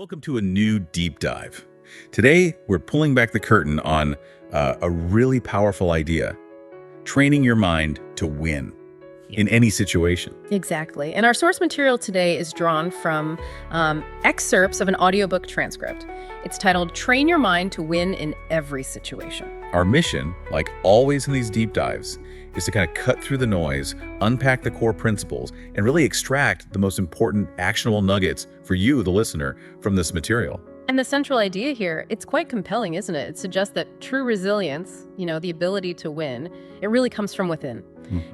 Welcome to a new deep dive. Today, we're pulling back the curtain on a really powerful idea, training your mind to win in any situation. Exactly. And our source material today is drawn from excerpts of an audiobook transcript. It's titled, Train Your Mind to Win in Every Situation. Our mission, like always in these deep dives, is to kind of cut through the noise, unpack the core principles, and really extract the most important actionable nuggets for you, the listener, from this material. And the central idea here, it's quite compelling, isn't it? It suggests that true resilience, the ability to win, it really comes from within.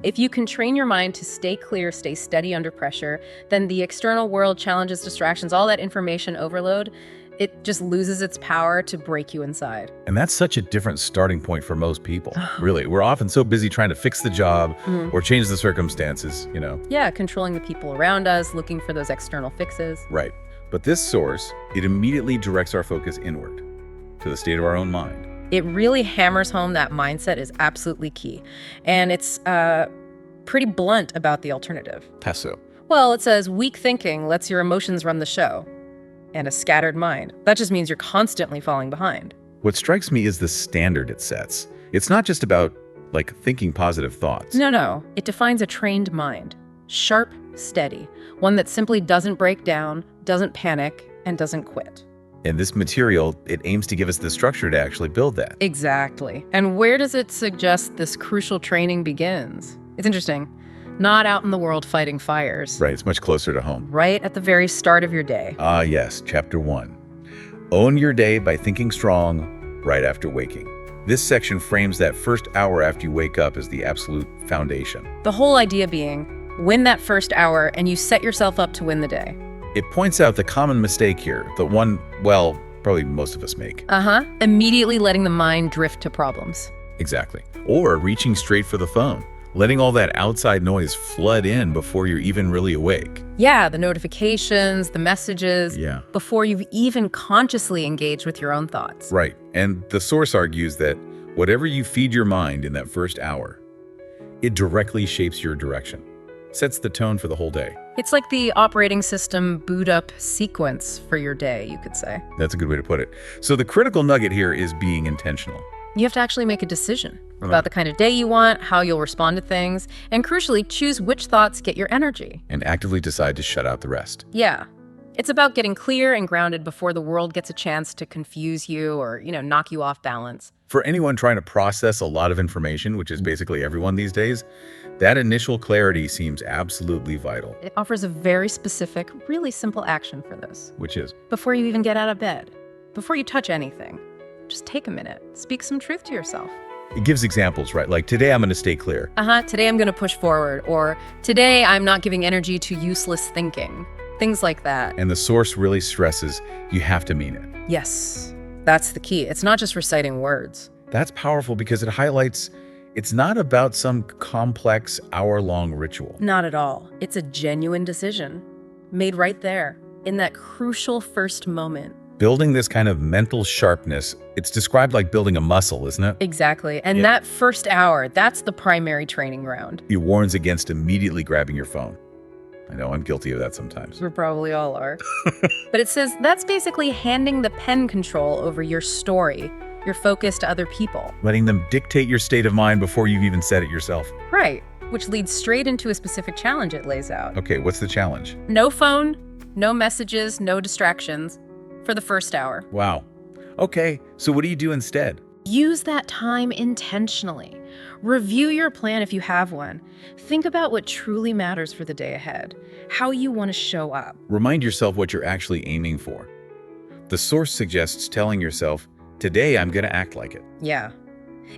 If you can train your mind to stay clear, stay steady under pressure, then the external world, challenges, distractions, all that information overload, it just loses its power to break you inside. And that's such a different starting point for most people. Really, we're often so busy trying to fix the job or change the circumstances, Yeah, controlling the people around us, looking for those external fixes. Right. But this source, it immediately directs our focus inward to the state of our own mind. It really hammers home that mindset is absolutely key. And it's pretty blunt about the alternative. How so? Well, it says weak thinking lets your emotions run the show. And a scattered mind. That just means you're constantly falling behind. What strikes me is the standard it sets. It's not just about, thinking positive thoughts. No. It defines a trained mind. Sharp, steady. One that simply doesn't break down, doesn't panic, and doesn't quit. And this material, it aims to give us the structure to actually build that. Exactly. And where does it suggest this crucial training begins? It's interesting. Not out in the world fighting fires. Right, it's much closer to home. Right at the very start of your day. Ah, yes, chapter 1. Own your day by thinking strong right after waking. This section frames that first hour after you wake up as the absolute foundation. The whole idea being, win that first hour and you set yourself up to win the day. It points out the common mistake here, the one, probably most of us make. Immediately letting the mind drift to problems. Exactly. Or reaching straight for the phone. Letting all that outside noise flood in before you're even really awake. Yeah, the notifications, the messages. Yeah. Before you've even consciously engaged with your own thoughts. Right. And the source argues that whatever you feed your mind in that first hour, it directly shapes your direction, sets the tone for the whole day. It's like the operating system boot up sequence for your day, you could say. That's a good way to put it. So the critical nugget here is being intentional. You have to actually make a decision about the kind of day you want, how you'll respond to things, and crucially, choose which thoughts get your energy. And actively decide to shut out the rest. Yeah. It's about getting clear and grounded before the world gets a chance to confuse you or, knock you off balance. For anyone trying to process a lot of information, which is basically everyone these days, that initial clarity seems absolutely vital. It offers a very specific, really simple action for this. Which is? Before you even get out of bed, before you touch anything, just take a minute, speak some truth to yourself. It gives examples, right? Like, today I'm going to stay clear. Today I'm going to push forward. Or today I'm not giving energy to useless thinking. Things like that. And the source really stresses you have to mean it. Yes, that's the key. It's not just reciting words. That's powerful because it highlights it's not about some complex hour-long ritual. Not at all. It's a genuine decision made right there in that crucial first moment. Building this kind of mental sharpness, it's described like building a muscle, isn't it? Exactly. And that first hour, that's the primary training ground. It warns against immediately grabbing your phone. I know, I'm guilty of that sometimes. We probably all are. But it says that's basically handing the pen control over your story, your focus to other people. Letting them dictate your state of mind before you've even said it yourself. Right, which leads straight into a specific challenge it lays out. Okay, what's the challenge? No phone, no messages, no distractions. For the first hour. Wow. Okay, so what do you do instead? Use that time intentionally. Review your plan if you have one. Think about what truly matters for the day ahead, how you want to show up. Remind yourself what you're actually aiming for. The source suggests telling yourself, today I'm going to act like it. Yeah.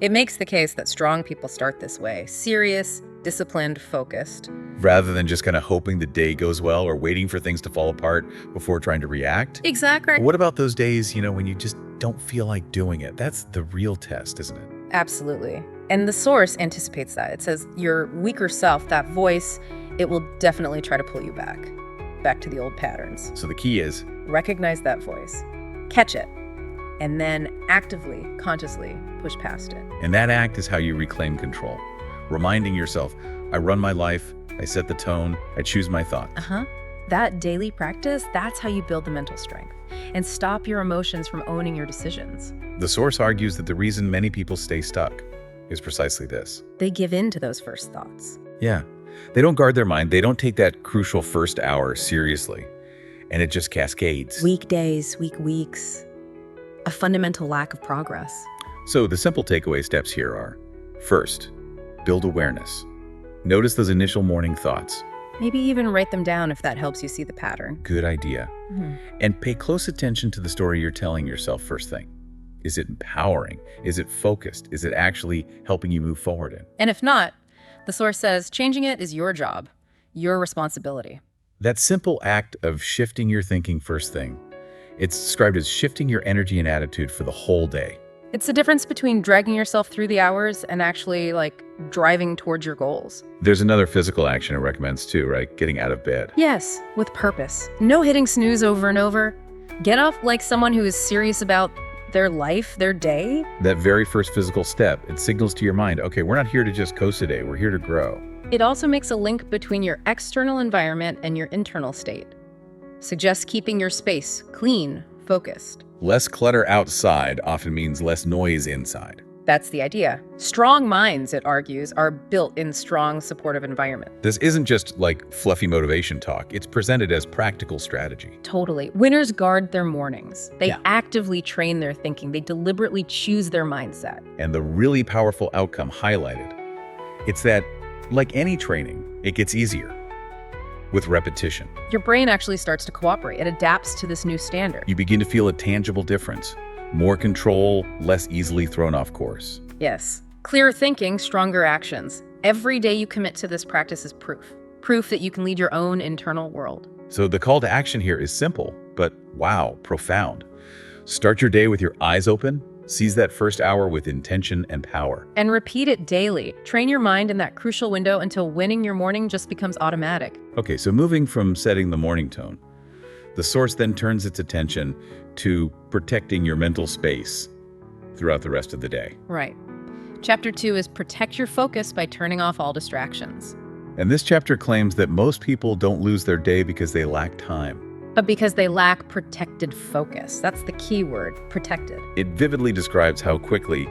It makes the case that strong people start this way, serious, disciplined, focused. Rather than just kind of hoping the day goes well or waiting for things to fall apart before trying to react. Exactly. What about those days, when you just don't feel like doing it? That's the real test, isn't it? Absolutely. And the source anticipates that. It says your weaker self, that voice, it will definitely try to pull you back to the old patterns. So the key is recognize that voice, catch it, and then actively, consciously push past it. And that act is how you reclaim control. Reminding yourself, I run my life, I set the tone, I choose my thoughts. That daily practice, that's how you build the mental strength. and stop your emotions from owning your decisions. The source argues that the reason many people stay stuck is precisely this. They give in to those first thoughts. Yeah. They don't guard their mind. They don't take that crucial first hour seriously. And it just cascades. Weak days, weak weeks, a fundamental lack of progress. So the simple takeaway steps here are, first, build awareness. Notice those initial morning thoughts. Maybe even write them down if that helps you see the pattern. Good idea. And pay close attention to the story you're telling yourself first thing. Is it empowering? Is it focused? Is it actually helping you move forward in? And if not, the source says changing it is your job, your responsibility. That simple act of shifting your thinking first thing, it's described as shifting your energy and attitude for the whole day. It's the difference between dragging yourself through the hours and actually driving towards your goals. There's another physical action it recommends too, right? Getting out of bed. Yes, with purpose. No hitting snooze over and over. Get up like someone who is serious about their life, their day. That very first physical step, it signals to your mind, okay, we're not here to just coast today, we're here to grow. It also makes a link between your external environment and your internal state. Suggests keeping your space clean, focused. Less clutter outside often means less noise inside. That's the idea. Strong minds, it argues, are built in strong, supportive environments. This isn't just like fluffy motivation talk. It's presented as practical strategy. Totally. Winners guard their mornings. They actively train their thinking. They deliberately choose their mindset. And the really powerful outcome highlighted, it's that, like any training, it gets easier with repetition. Your brain actually starts to cooperate. It adapts to this new standard. You begin to feel a tangible difference. More control, less easily thrown off course. Yes. Clearer thinking, stronger actions. Every day you commit to this practice is proof. Proof that you can lead your own internal world. So the call to action here is simple, but wow, profound. Start your day with your eyes open. Seize that first hour with intention and power. And repeat it daily. Train your mind in that crucial window until winning your morning just becomes automatic. Okay, so moving from setting the morning tone, the source then turns its attention to protecting your mental space throughout the rest of the day. Right. Chapter 2 is protect your focus by turning off all distractions. And this chapter claims that most people don't lose their day because they lack time, but because they lack protected focus. That's the key word, protected. It vividly describes how quickly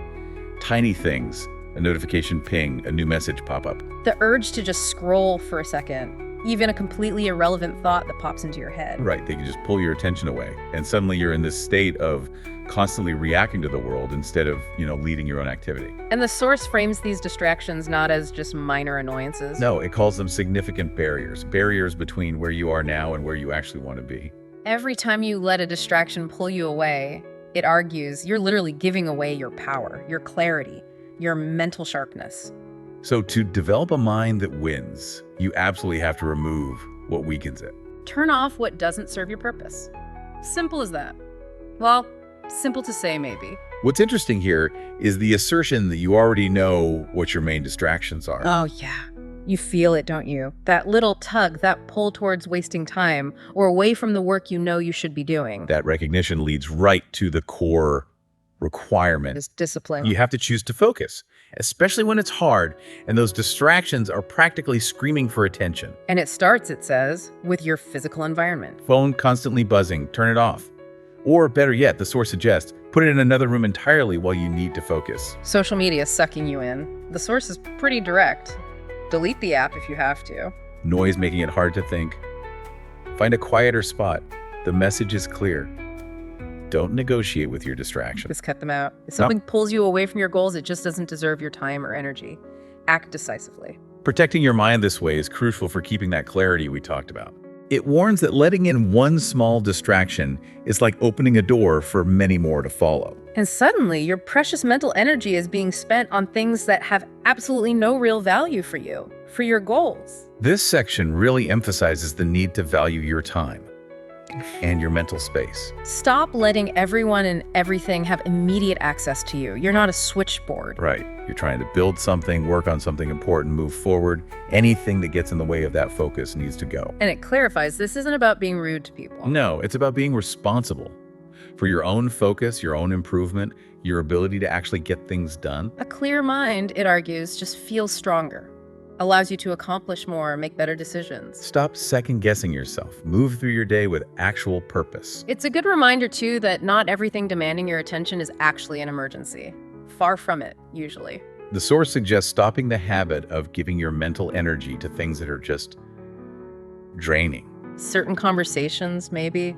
tiny things, a notification ping, a new message pop up. The urge to just scroll for a second, even a completely irrelevant thought that pops into your head. Right, they can just pull your attention away. And suddenly you're in this state of constantly reacting to the world instead of, leading your own activity. And the source frames these distractions not as just minor annoyances. No, it calls them significant barriers between where you are now and where you actually want to be. Every time you let a distraction pull you away, it argues you're literally giving away your power, your clarity, your mental sharpness. So to develop a mind that wins, you absolutely have to remove what weakens it. Turn off what doesn't serve your purpose. Simple as that. Well, simple to say maybe. What's interesting here is the assertion that you already know what your main distractions are. Oh yeah. You feel it, don't you? That little tug, that pull towards wasting time or away from the work you know you should be doing. That recognition leads right to the core requirement. Is discipline. You have to choose to focus, especially when it's hard and those distractions are practically screaming for attention. And it starts, it says, with your physical environment. Phone constantly buzzing, turn it off. Or better yet, the source suggests, put it in another room entirely while you need to focus. Social media sucking you in. The source is pretty direct. Delete the app if you have to. Noise making it hard to think. Find a quieter spot. The message is clear. Don't negotiate with your distractions. Just cut them out. If something pulls you away from your goals, it just doesn't deserve your time or energy. Act decisively. Protecting your mind this way is crucial for keeping that clarity we talked about. It warns that letting in one small distraction is like opening a door for many more to follow. And suddenly, your precious mental energy is being spent on things that have absolutely no real value for you, for your goals. This section really emphasizes the need to value your time and your mental space. Stop letting everyone and everything have immediate access to you. You're not a switchboard. Right. You're trying to build something, work on something important, move forward. Anything that gets in the way of that focus needs to go. And it clarifies this isn't about being rude to people. No, it's about being responsible for your own focus, your own improvement, your ability to actually get things done. A clear mind, it argues, just feels stronger. allows you to accomplish more, make better decisions. Stop second-guessing yourself. Move through your day with actual purpose. It's a good reminder, too, that not everything demanding your attention is actually an emergency. Far from it, usually. The source suggests stopping the habit of giving your mental energy to things that are just draining. Certain conversations, maybe.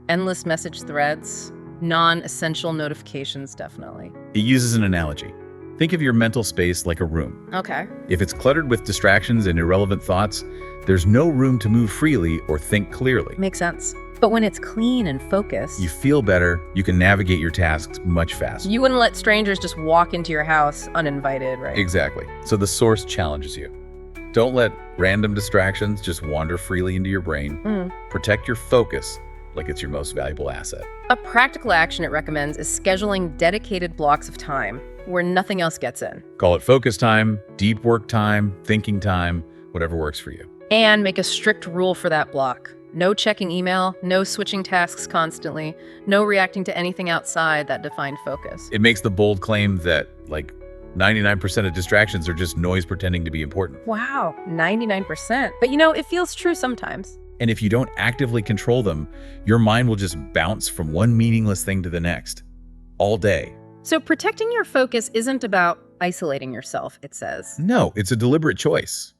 Endless message threads. Non-essential notifications, definitely. It uses an analogy. Think of your mental space like a room. Okay. If it's cluttered with distractions and irrelevant thoughts, there's no room to move freely or think clearly. Makes sense. But when it's clean and focused, You feel better, you can navigate your tasks much faster. you wouldn't let strangers just walk into your house uninvited, right? Exactly. So the source challenges you. Don't let random distractions just wander freely into your brain. Protect your focus like it's your most valuable asset. A practical action it recommends is scheduling dedicated blocks of time where nothing else gets in. Call it focus time, deep work time, thinking time, whatever works for you. And make a strict rule for that block. No checking email, no switching tasks constantly, no reacting to anything outside that defined focus. It makes the bold claim that, 99% of distractions are just noise pretending to be important. Wow, 99%. But it feels true sometimes. And if you don't actively control them, your mind will just bounce from one meaningless thing to the next, all day. So protecting your focus isn't about isolating yourself, it says. No, it's a deliberate choice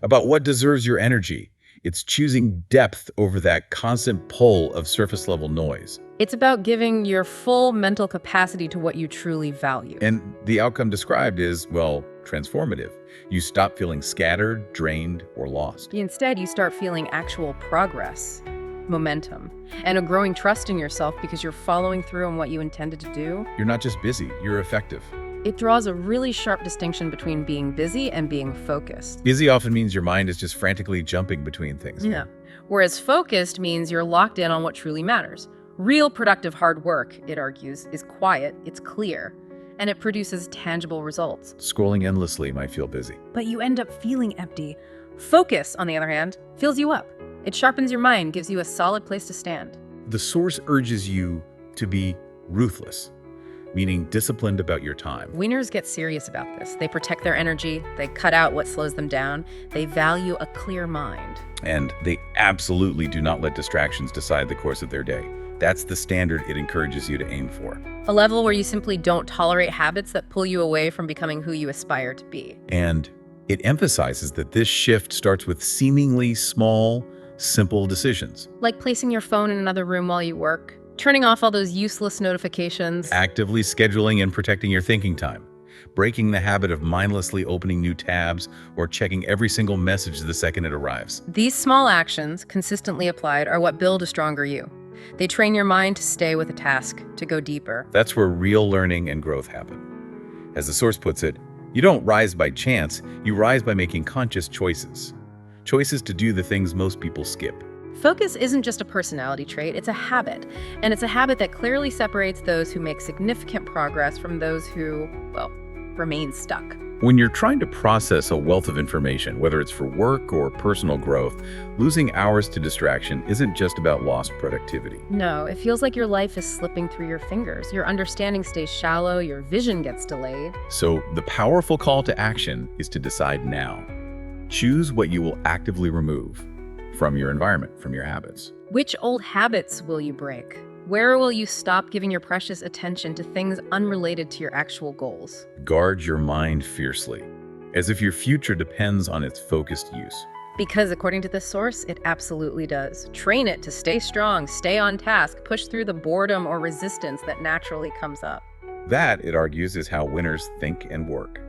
about what deserves your energy. It's choosing depth over that constant pull of surface-level noise. It's about giving your full mental capacity to what you truly value. And the outcome described is, transformative. You stop feeling scattered, drained, or lost. Instead, you start feeling actual progress, momentum, and a growing trust in yourself because you're following through on what you intended to do. You're not just busy, you're effective. It draws a really sharp distinction between being busy and being focused. Busy often means your mind is just frantically jumping between things. Yeah. Whereas focused means you're locked in on what truly matters. Real productive hard work, it argues, is quiet, it's clear, and it produces tangible results. Scrolling endlessly might feel busy. But you end up feeling empty. Focus, on the other hand, fills you up. It sharpens your mind, gives you a solid place to stand. The source urges you to be ruthless, meaning disciplined about your time. Winners get serious about this. They protect their energy, they cut out what slows them down, they value a clear mind. And they absolutely do not let distractions decide the course of their day. That's the standard it encourages you to aim for. A level where you simply don't tolerate habits that pull you away from becoming who you aspire to be. And it emphasizes that this shift starts with seemingly small, simple decisions. Like placing your phone in another room while you work, turning off all those useless notifications. Actively scheduling and protecting your thinking time. Breaking the habit of mindlessly opening new tabs or checking every single message the second it arrives. These small actions, consistently applied, are what build a stronger you. They train your mind to stay with a task, to go deeper. That's where real learning and growth happen. As the source puts it, you don't rise by chance, you rise by making conscious choices. Choices to do the things most people skip. Focus isn't just a personality trait, it's a habit. And it's a habit that clearly separates those who make significant progress from those who, remain stuck. When you're trying to process a wealth of information, whether it's for work or personal growth, losing hours to distraction isn't just about lost productivity. No, it feels like your life is slipping through your fingers. Your understanding stays shallow, your vision gets delayed. So the powerful call to action is to decide now. Choose what you will actively remove from your environment, from your habits. Which old habits will you break? Where will you stop giving your precious attention to things unrelated to your actual goals? Guard your mind fiercely, as if your future depends on its focused use. Because according to this source, it absolutely does. Train it to stay strong, stay on task, push through the boredom or resistance that naturally comes up. That, it argues, is how winners think and work,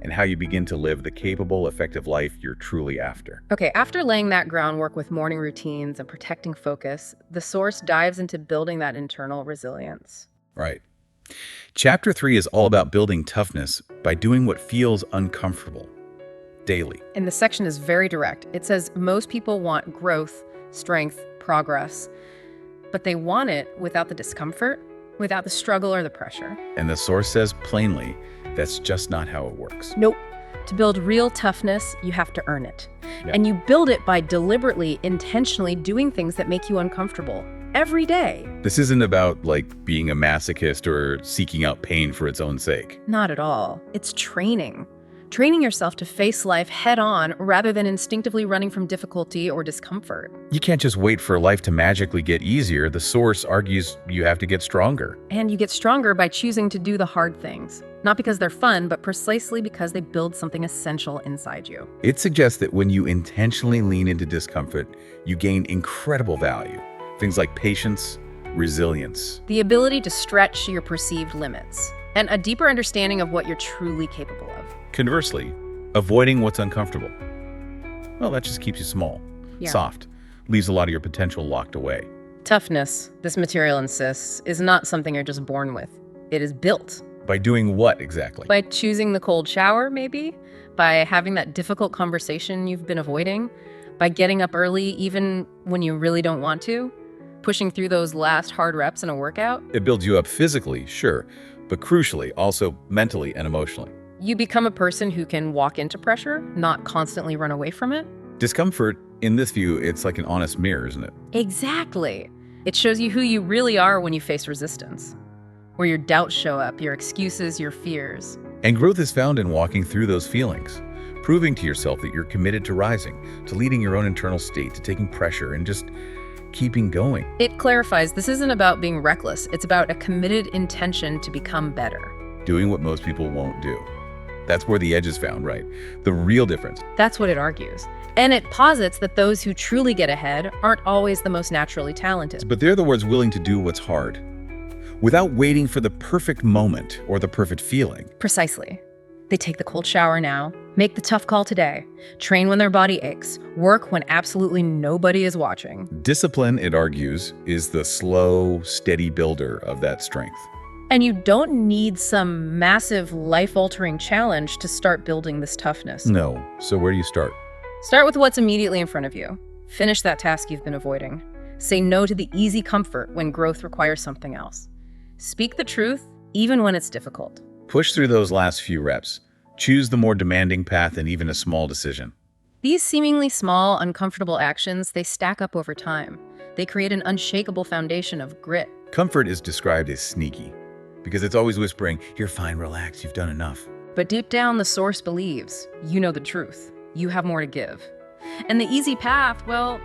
and how you begin to live the capable, effective life you're truly after. Okay, after laying that groundwork with morning routines and protecting focus, the source dives into building that internal resilience. Right. Chapter 3 is all about building toughness by doing what feels uncomfortable daily. And the section is very direct. It says most people want growth, strength, progress, but they want it without the discomfort, without the struggle or the pressure. And the source says plainly, that's just not how it works. Nope. To build real toughness, you have to earn it. Yeah. And you build it by deliberately, intentionally doing things that make you uncomfortable every day. This isn't about being a masochist or seeking out pain for its own sake. Not at all. It's training. training yourself to face life head-on rather than instinctively running from difficulty or discomfort. You can't just wait for life to magically get easier. The source argues you have to get stronger. And you get stronger by choosing to do the hard things. Not because they're fun, but precisely because they build something essential inside you. It suggests that when you intentionally lean into discomfort, you gain incredible value. Things like patience, resilience. The ability to stretch your perceived limits, and a deeper understanding of what you're truly capable of. Conversely, avoiding what's uncomfortable. Well, that just keeps you small, soft, leaves a lot of your potential locked away. Toughness, this material insists, is not something you're just born with. It is built. By doing what exactly? By choosing the cold shower, maybe? By having that difficult conversation you've been avoiding? By getting up early even when you really don't want to? Pushing through those last hard reps in a workout? It builds you up physically, sure, but crucially, also mentally and emotionally. You become a person who can walk into pressure, not constantly run away from it. Discomfort, in this view, it's like an honest mirror, isn't it? Exactly. It shows you who you really are when you face resistance. Where your doubts show up, your excuses, your fears. And growth is found in walking through those feelings, proving to yourself that you're committed to rising, to leading your own internal state, to taking pressure and just keeping going. It clarifies this isn't about being reckless. It's about a committed intention to become better. Doing what most people won't do. That's where the edge is found, right? The real difference. That's what it argues. And it posits that those who truly get ahead aren't always the most naturally talented. But they're the ones willing to do what's hard, without waiting for the perfect moment or the perfect feeling. Precisely. They take the cold shower now, make the tough call today, train when their body aches, work when absolutely nobody is watching. Discipline, it argues, is the slow, steady builder of that strength. And you don't need some massive life-altering challenge to start building this toughness. No. So where do you start? Start with what's immediately in front of you. Finish that task you've been avoiding. Say no to the easy comfort when growth requires something else. Speak the truth, even when it's difficult. Push through those last few reps. Choose the more demanding path in even a small decision. These seemingly small, uncomfortable actions, they stack up over time. They create an unshakable foundation of grit. Comfort is described as sneaky, because it's always whispering, "You're fine, relax, you've done enough." But deep down, the source believes you know the truth. You have more to give. And the easy path, well,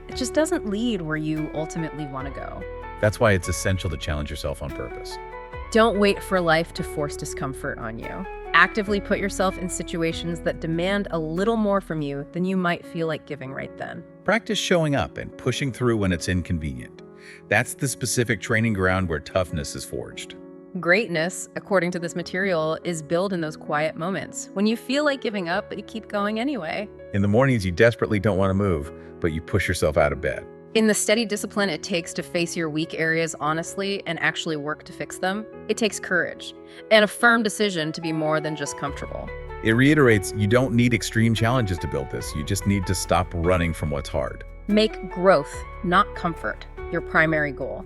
it just doesn't lead where you ultimately want to go. That's why it's essential to challenge yourself on purpose. Don't wait for life to force discomfort on you. Actively put yourself in situations that demand a little more from you than you might feel like giving right then. Practice showing up and pushing through when it's inconvenient. That's the specific training ground where toughness is forged. Greatness, according to this material, is built in those quiet moments when you feel like giving up, but you keep going anyway. In the mornings, you desperately don't want to move, but you push yourself out of bed. In the steady discipline it takes to face your weak areas honestly and actually work to fix them, it takes courage and a firm decision to be more than just comfortable. It reiterates, you don't need extreme challenges to build this. You just need to stop running from what's hard. Make growth, not comfort, your primary goal.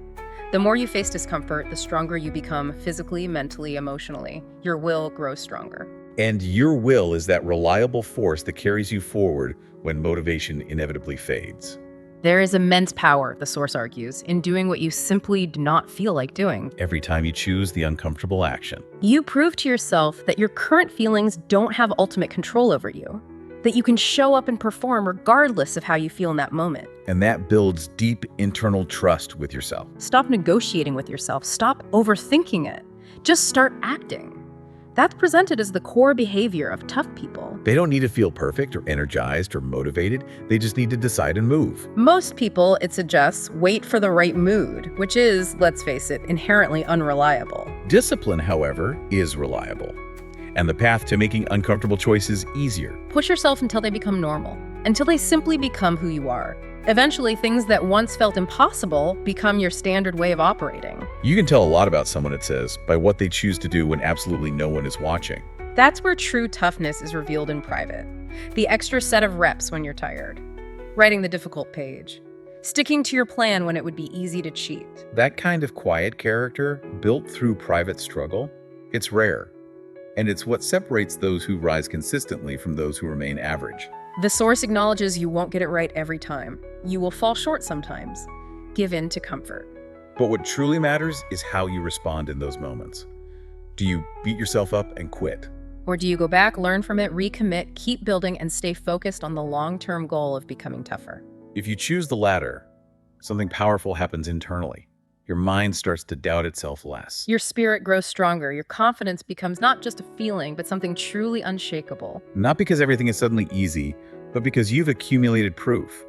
The more you face discomfort, the stronger you become physically, mentally, emotionally. Your will grows stronger. And your will is that reliable force that carries you forward when motivation inevitably fades. There is immense power, the source argues, in doing what you simply do not feel like doing. Every time you choose the uncomfortable action. You prove to yourself that your current feelings don't have ultimate control over you, that you can show up and perform regardless of how you feel in that moment. And that builds deep internal trust with yourself. Stop negotiating with yourself. Stop overthinking it. Just start acting. That's presented as the core behavior of tough people. They don't need to feel perfect or energized or motivated. They just need to decide and move. Most people, it suggests, wait for the right mood, which is, let's face it, inherently unreliable. Discipline, however, is reliable, and the path to making uncomfortable choices easier. Push yourself until they become normal, until they simply become who you are. Eventually, things that once felt impossible become your standard way of operating. You can tell a lot about someone, it says, by what they choose to do when absolutely no one is watching. That's where true toughness is revealed in private. The extra set of reps when you're tired. Writing the difficult page. Sticking to your plan when it would be easy to cheat. That kind of quiet character, built through private struggle, it's rare. And it's what separates those who rise consistently from those who remain average. The source acknowledges you won't get it right every time. You will fall short sometimes. Give in to comfort. But what truly matters is how you respond in those moments. Do you beat yourself up and quit? Or do you go back, learn from it, recommit, keep building, and stay focused on the long-term goal of becoming tougher? If you choose the latter, something powerful happens internally. Your mind starts to doubt itself less. Your spirit grows stronger. Your confidence becomes not just a feeling, but something truly unshakable. Not because everything is suddenly easy, but because you've accumulated proof.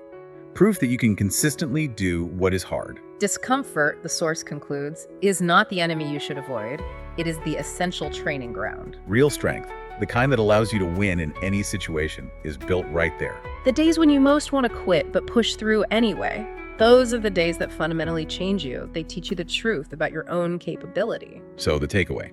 Proof that you can consistently do what is hard. Discomfort, the source concludes, is not the enemy you should avoid. It is the essential training ground. Real strength, the kind that allows you to win in any situation, is built right there. The days when you most want to quit but push through anyway, those are the days that fundamentally change you. They teach you the truth about your own capability. So the takeaway: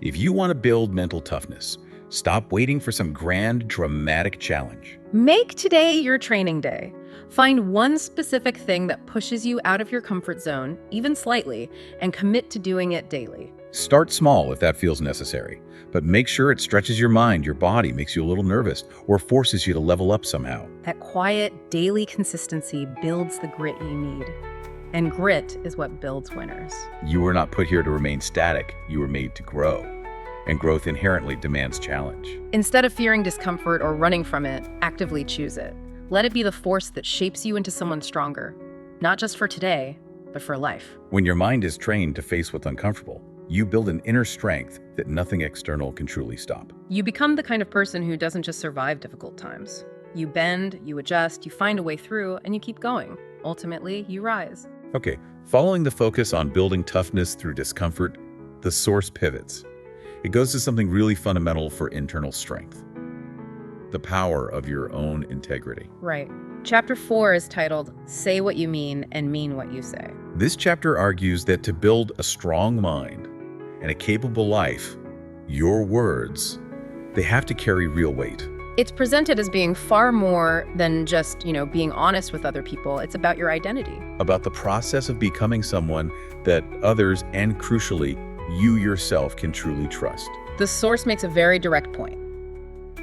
if you want to build mental toughness, stop waiting for some grand, dramatic challenge. Make today your training day. Find one specific thing that pushes you out of your comfort zone, even slightly, and commit to doing it daily. Start small if that feels necessary, but make sure it stretches your mind, your body, makes you a little nervous, or forces you to level up somehow. That quiet, daily consistency builds the grit you need. And grit is what builds winners. You were not put here to remain static. You were made to grow. And growth inherently demands challenge. Instead of fearing discomfort or running from it, actively choose it. Let it be the force that shapes you into someone stronger, not just for today, but for life. When your mind is trained to face what's uncomfortable, you build an inner strength that nothing external can truly stop. You become the kind of person who doesn't just survive difficult times. You bend, you adjust, you find a way through, and you keep going. Ultimately, you rise. Okay, following the focus on building toughness through discomfort, the source pivots. It goes to something really fundamental for internal strength: the power of your own integrity. Right. Chapter 4 is titled, Say What You Mean and Mean What You Say. This chapter argues that to build a strong mind and a capable life, your words, they have to carry real weight. It's presented as being far more than just, being honest with other people. It's about your identity. About the process of becoming someone that others, and crucially, you yourself, can truly trust. The source makes a very direct point.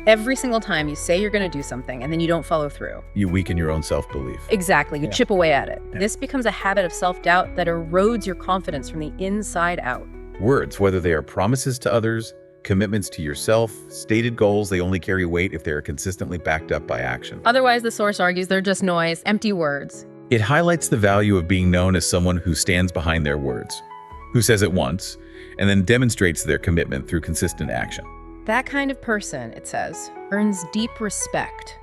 Every single time you say you're going to do something and then you don't follow through, You weaken your own self-belief. exactly, you chip away at it. Yeah. This becomes a habit of self-doubt that erodes your confidence from the inside out. Words, whether they are promises to others, commitments to yourself, stated goals, they only carry weight if they are consistently backed up by action. Otherwise, the source argues they're just noise, empty words. It highlights the value of being known as someone who stands behind their words, who says it once, and then demonstrates their commitment through consistent action. That kind of person, it says, earns deep respect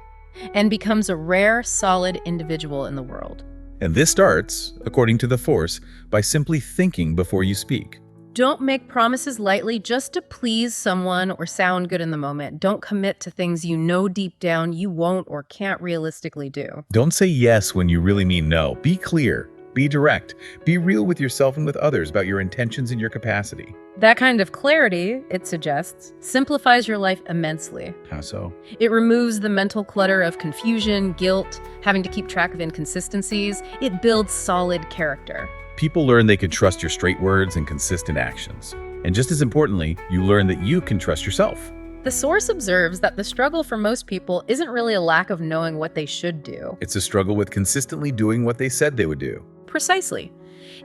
and becomes a rare, solid individual in the world. And this starts, according to the force, by simply thinking before you speak. Don't make promises lightly just to please someone or sound good in the moment. Don't commit to things you know deep down you won't or can't realistically do. Don't say yes when you really mean no. Be clear, be direct, be real with yourself and with others about your intentions and your capacity. That kind of clarity, it suggests, simplifies your life immensely. How so? It removes the mental clutter of confusion, guilt, having to keep track of inconsistencies. It builds solid character. People learn they can trust your straight words and consistent actions. And just as importantly, you learn that you can trust yourself. The source observes that the struggle for most people isn't really a lack of knowing what they should do. It's a struggle with consistently doing what they said they would do. Precisely.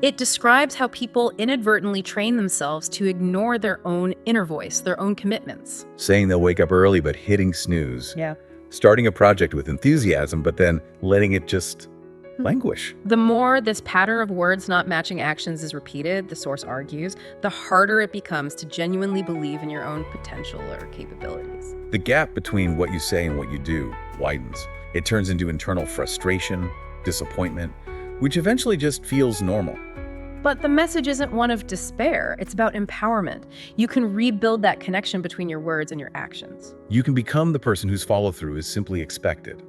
It describes how people inadvertently train themselves to ignore their own inner voice, their own commitments. Saying they'll wake up early but hitting snooze. Yeah. Starting a project with enthusiasm but then letting it just languish. The more this pattern of words not matching actions is repeated, the source argues, the harder it becomes to genuinely believe in your own potential or capabilities. The gap between what you say and what you do widens. It turns into internal frustration, disappointment, which eventually just feels normal. But the message isn't one of despair. It's about empowerment. You can rebuild that connection between your words and your actions. You can become the person whose follow-through is simply expected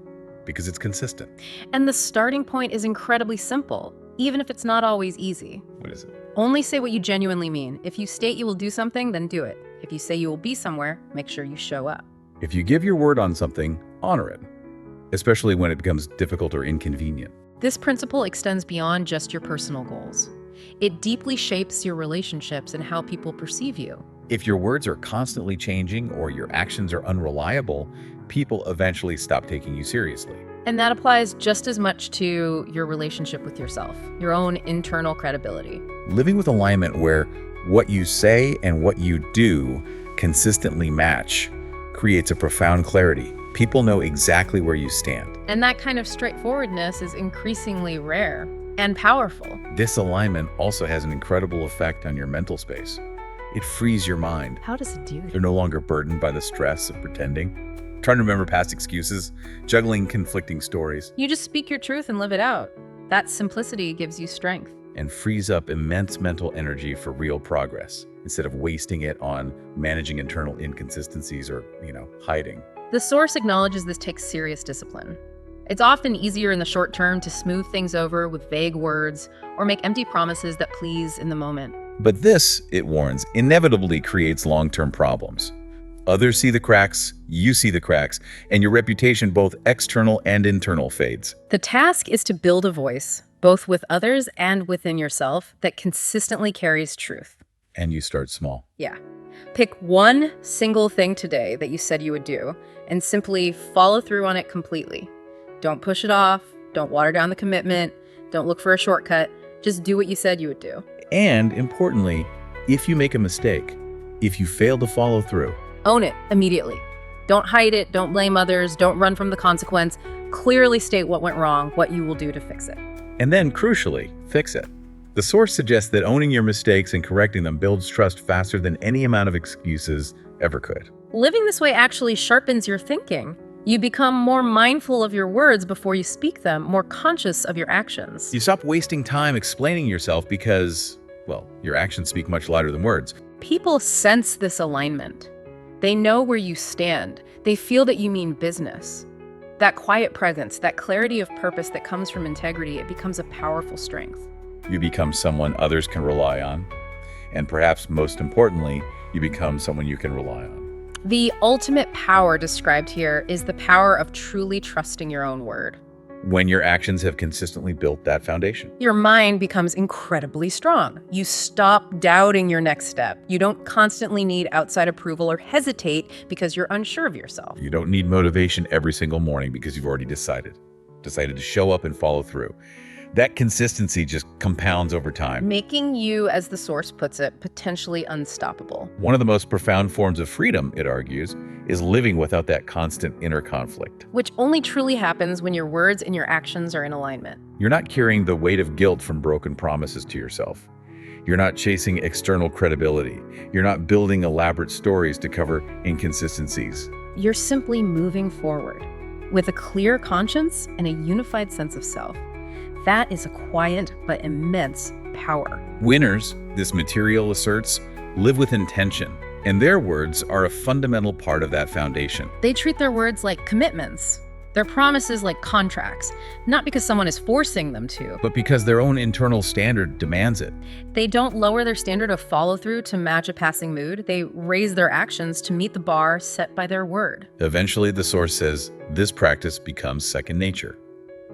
because it's consistent. And the starting point is incredibly simple, even if it's not always easy. What is it? Only say what you genuinely mean. If you state you will do something, then do it. If you say you will be somewhere, make sure you show up. If you give your word on something, honor it, especially when it becomes difficult or inconvenient. This principle extends beyond just your personal goals. It deeply shapes your relationships and how people perceive you. If your words are constantly changing or your actions are unreliable, people eventually stop taking you seriously. And that applies just as much to your relationship with yourself, your own internal credibility. Living with alignment where what you say and what you do consistently match creates a profound clarity. People know exactly where you stand. And that kind of straightforwardness is increasingly rare and powerful. This alignment also has an incredible effect on your mental space. It frees your mind. How does it do that? You're no longer burdened by the stress of pretending, trying to remember past excuses, juggling conflicting stories, You just speak your truth and live it out. That simplicity gives you strength. and frees up immense mental energy for real progress instead of wasting it on managing internal inconsistencies or, hiding. The source acknowledges this takes serious discipline. It's often easier in the short term to smooth things over with vague words or make empty promises that please in the moment. But this, it warns, inevitably creates long-term problems. Others see the cracks, you see the cracks, and your reputation, both external and internal, fades. The task is to build a voice, both with others and within yourself, that consistently carries truth. And you start small. Yeah. Pick one single thing today that you said you would do and simply follow through on it completely. Don't push it off. Don't water down the commitment. Don't look for a shortcut. Just do what you said you would do. And importantly, if you make a mistake, if you fail to follow through, Own it immediately. Don't hide it. Don't blame others. Don't run from the consequence. Clearly state what went wrong, what you will do to fix it. and then, crucially, fix it. The source suggests that owning your mistakes and correcting them builds trust faster than any amount of excuses ever could. Living this way actually sharpens your thinking. You become more mindful of your words before you speak them, more conscious of your actions. You stop wasting time explaining yourself because, well, your actions speak much louder than words. People sense this alignment. They know where you stand. They feel that you mean business. That quiet presence, that clarity of purpose that comes from integrity, it becomes a powerful strength. You become someone others can rely on. And perhaps most importantly, you become someone you can rely on. The ultimate power described here is the power of truly trusting your own word. When your actions have consistently built that foundation. Your mind becomes incredibly strong. You stop doubting your next step. You don't constantly need outside approval or hesitate because you're unsure of yourself. You don't need motivation every single morning because you've already decided to show up and follow through. That consistency just compounds over time. Making you, as the source puts it, potentially unstoppable. One of the most profound forms of freedom, it argues, is living without that constant inner conflict. Which only truly happens when your words and your actions are in alignment. You're not carrying the weight of guilt from broken promises to yourself. You're not chasing external credibility. You're not building elaborate stories to cover inconsistencies. You're simply moving forward with a clear conscience and a unified sense of self. That is a quiet but immense power. Winners, this material asserts, live with intention, and their words are a fundamental part of that foundation. They treat their words like commitments, their promises like contracts, not because someone is forcing them to. But because their own internal standard demands it. They don't lower their standard of follow-through to match a passing mood. They raise their actions to meet the bar set by their word. Eventually, the source says, this practice becomes second nature.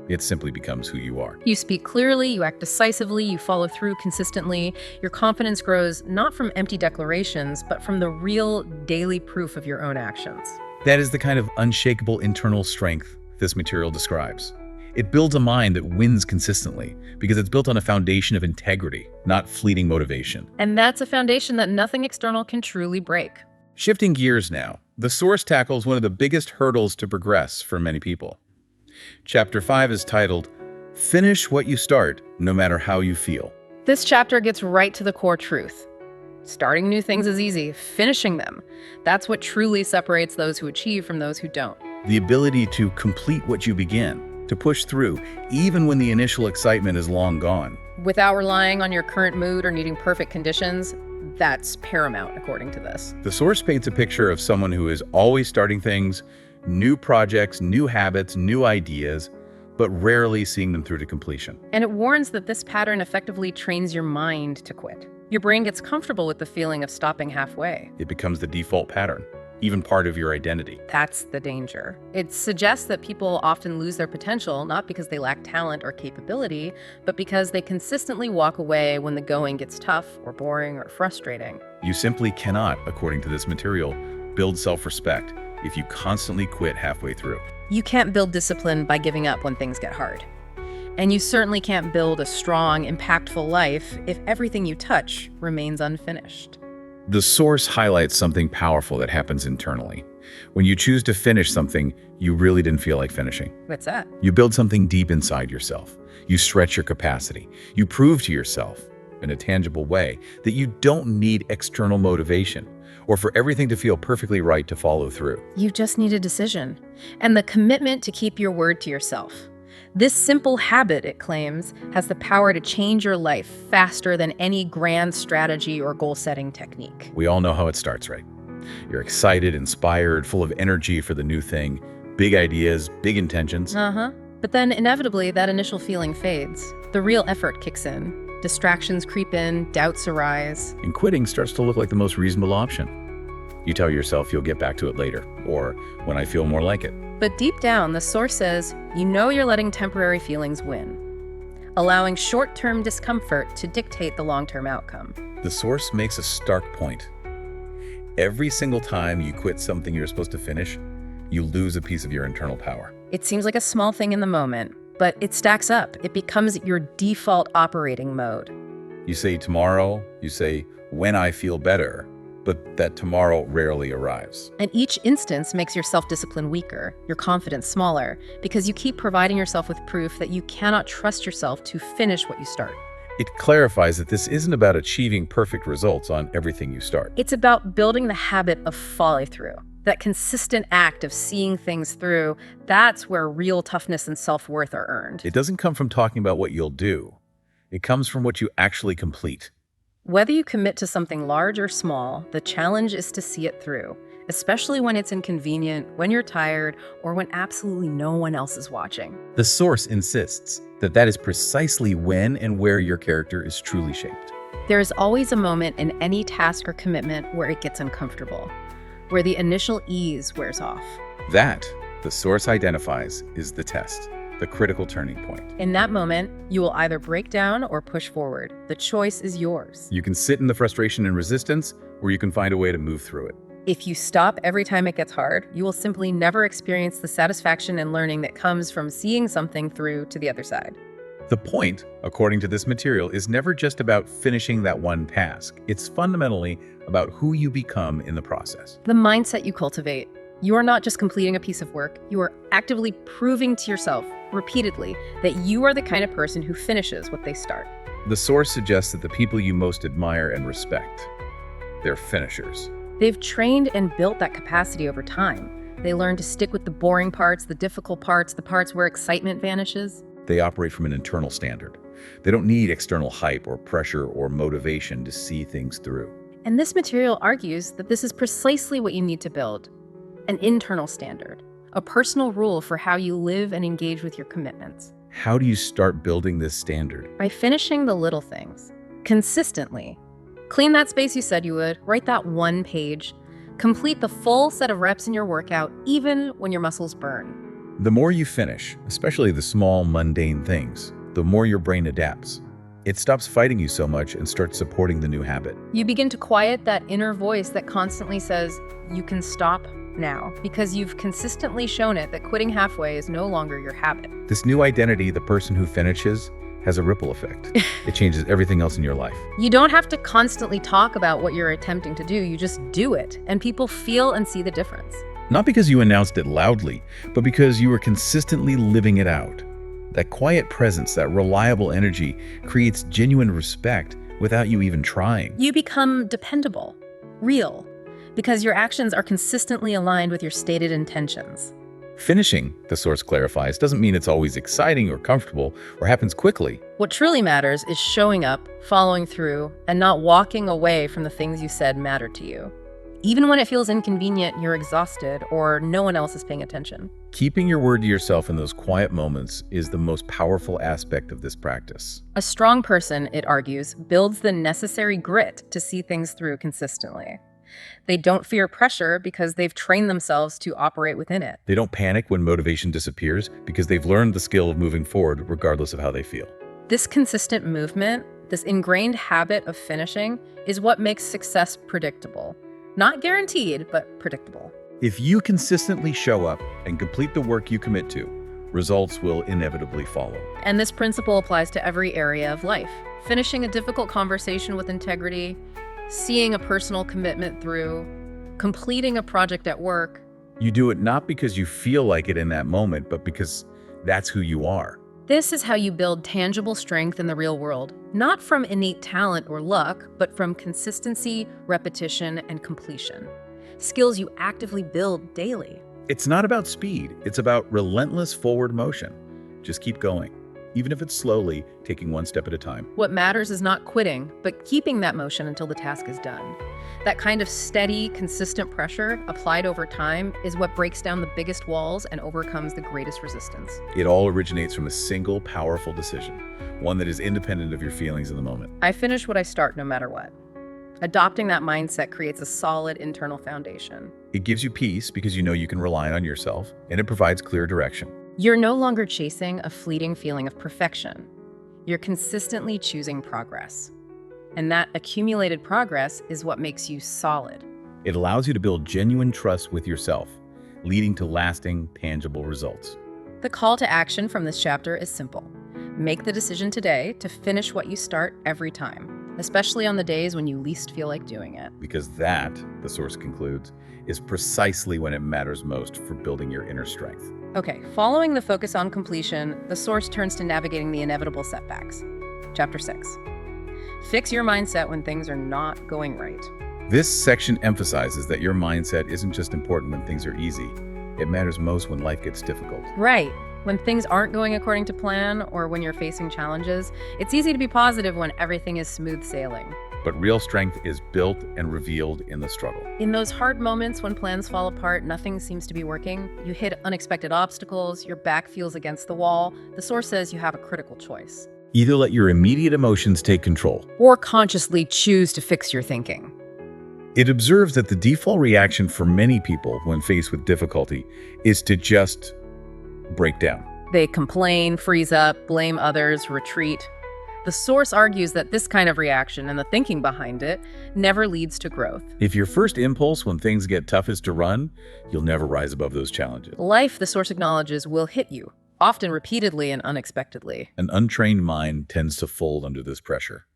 It simply becomes who you are. You speak clearly, you act decisively, you follow through consistently. Your confidence grows not from empty declarations, but from the real daily proof of your own actions. That is the kind of unshakable internal strength this material describes. It builds a mind that wins consistently because it's built on a foundation of integrity, not fleeting motivation. And that's a foundation that nothing external can truly break. Shifting gears now, the source tackles one of the biggest hurdles to progress for many people. Chapter 5 is titled, Finish What You Start, No Matter How You Feel. This chapter gets right to the core truth. Starting new things is easy. Finishing them, that's what truly separates those who achieve from those who don't. The ability to complete what you begin, to push through, even when the initial excitement is long gone. Without relying on your current mood or needing perfect conditions, that's paramount, according to this. The source paints a picture of someone who is always starting things, new projects, new habits, new ideas, but rarely seeing them through to completion. And it warns that this pattern effectively trains your mind to quit. Your brain gets comfortable with the feeling of stopping halfway. It becomes the default pattern, even part of your identity. That's the danger. It suggests that people often lose their potential, not because they lack talent or capability, but because they consistently walk away when the going gets tough or boring or frustrating. You simply cannot, according to this material, build self-respect if you constantly quit halfway through. You can't build discipline by giving up when things get hard. And you certainly can't build a strong, impactful life if everything you touch remains unfinished. The source highlights something powerful that happens internally. When you choose to finish something you really didn't feel like finishing, What's that? you build something deep inside yourself. You stretch your capacity. You prove to yourself, in a tangible way, that you don't need external motivation or for everything to feel perfectly right to follow through. You just need a decision and the commitment to keep your word to yourself. This simple habit, it claims, has the power to change your life faster than any grand strategy or goal-setting technique. We all know how it starts, right? You're excited, inspired, full of energy for the new thing, big ideas, big intentions. But then inevitably that initial feeling fades. The real effort kicks in. Distractions creep in, doubts arise. And quitting starts to look like the most reasonable option. You tell yourself you'll get back to it later, or when I feel more like it. But deep down, the source says, you know you're letting temporary feelings win, allowing short-term discomfort to dictate the long-term outcome. The source makes a stark point. Every single time you quit something you're supposed to finish, you lose a piece of your internal power. It seems like a small thing in the moment, but it stacks up. It becomes your default operating mode. You say tomorrow, you say when I feel better, but that tomorrow rarely arrives. And each instance makes your self-discipline weaker, your confidence smaller, because you keep providing yourself with proof that you cannot trust yourself to finish what you start. It clarifies that this isn't about achieving perfect results on everything you start. It's about building the habit of follow through. That consistent act of seeing things through, that's where real toughness and self-worth are earned. It doesn't come from talking about what you'll do. It comes from what you actually complete. Whether you commit to something large or small, the challenge is to see it through, especially when it's inconvenient, when you're tired, or when absolutely no one else is watching. The source insists that that is precisely when and where your character is truly shaped. There is always a moment in any task or commitment where it gets uncomfortable, where the initial ease wears off. That, the source identifies, is the test, the critical turning point. In that moment, you will either break down or push forward. The choice is yours. You can sit in the frustration and resistance, or you can find a way to move through it. If you stop every time it gets hard, you will simply never experience the satisfaction and learning that comes from seeing something through to the other side. The point, according to this material, is never just about finishing that one task. It's fundamentally about who you become in the process. The mindset you cultivate. You are not just completing a piece of work, you are actively proving to yourself repeatedly that you are the kind of person who finishes what they start. The source suggests that the people you most admire and respect, they're finishers. They've trained and built that capacity over time. They learn to stick with the boring parts, the difficult parts, the parts where excitement vanishes. They operate from an internal standard. They don't need external hype or pressure or motivation to see things through. And this material argues that this is precisely what you need to build. An internal standard, a personal rule for how you live and engage with your commitments. How do you start building this standard? By finishing the little things, consistently. Clean that space you said you would, write that one page, complete the full set of reps in your workout, even when your muscles burn. The more you finish, especially the small, mundane things, the more your brain adapts. It stops fighting you so much and starts supporting the new habit. You begin to quiet that inner voice that constantly says, you can stop now, because you've consistently shown it that quitting halfway is no longer your habit. This new identity, the person who finishes, has a ripple effect. It changes everything else in your life. You don't have to constantly talk about what you're attempting to do, you just do it, and people feel and see the difference. Not because you announced it loudly, but because you were consistently living it out. That quiet presence, that reliable energy, creates genuine respect without you even trying. You become dependable, real, because your actions are consistently aligned with your stated intentions. Finishing, the source clarifies, doesn't mean it's always exciting or comfortable or happens quickly. What truly matters is showing up, following through, and not walking away from the things you said matter to you. Even when it feels inconvenient, you're exhausted, or no one else is paying attention. Keeping your word to yourself in those quiet moments is the most powerful aspect of this practice. A strong person, it argues, builds the necessary grit to see things through consistently. They don't fear pressure because they've trained themselves to operate within it. They don't panic when motivation disappears because they've learned the skill of moving forward regardless of how they feel. This consistent movement, this ingrained habit of finishing, is what makes success predictable. Not guaranteed, but predictable. If you consistently show up and complete the work you commit to, results will inevitably follow. And this principle applies to every area of life. Finishing a difficult conversation with integrity, seeing a personal commitment through, completing a project at work. You do it not because you feel like it in that moment, but because that's who you are. This is how you build tangible strength in the real world, not from innate talent or luck, but from consistency, repetition, and completion. Skills you actively build daily. It's not about speed, it's about relentless forward motion. Just keep going, even if it's slowly, taking one step at a time. What matters is not quitting, but keeping that motion until the task is done. That kind of steady, consistent pressure applied over time is what breaks down the biggest walls and overcomes the greatest resistance. It all originates from a single, powerful decision, one that is independent of your feelings in the moment. I finish what I start no matter what. Adopting that mindset creates a solid internal foundation. It gives you peace because you know you can rely on yourself, and it provides clear direction. You're no longer chasing a fleeting feeling of perfection. You're consistently choosing progress. And that accumulated progress is what makes you solid. It allows you to build genuine trust with yourself, leading to lasting, tangible results. The call to action from this chapter is simple. Make the decision today to finish what you start every time, especially on the days when you least feel like doing it. Because that, the source concludes, is precisely when it matters most for building your inner strength. Okay, following the focus on completion, the source turns to navigating the inevitable setbacks. Chapter 6. Fix your mindset when things are not going right. This section emphasizes that your mindset isn't just important when things are easy. It matters most when life gets difficult. Right. When things aren't going according to plan or when you're facing challenges, it's easy to be positive when everything is smooth sailing. But real strength is built and revealed in the struggle. In those hard moments when plans fall apart, nothing seems to be working, you hit unexpected obstacles, your back feels against the wall, the source says you have a critical choice. Either let your immediate emotions take control, Or consciously choose to fix your thinking. It observes that the default reaction for many people when faced with difficulty is to just break down. They complain, freeze up, blame others, retreat. The source argues that this kind of reaction and the thinking behind it never leads to growth. If your first impulse when things get tough is to run, you'll never rise above those challenges. Life, the source acknowledges, will hit you, often repeatedly and unexpectedly. An untrained mind tends to fold under this pressure.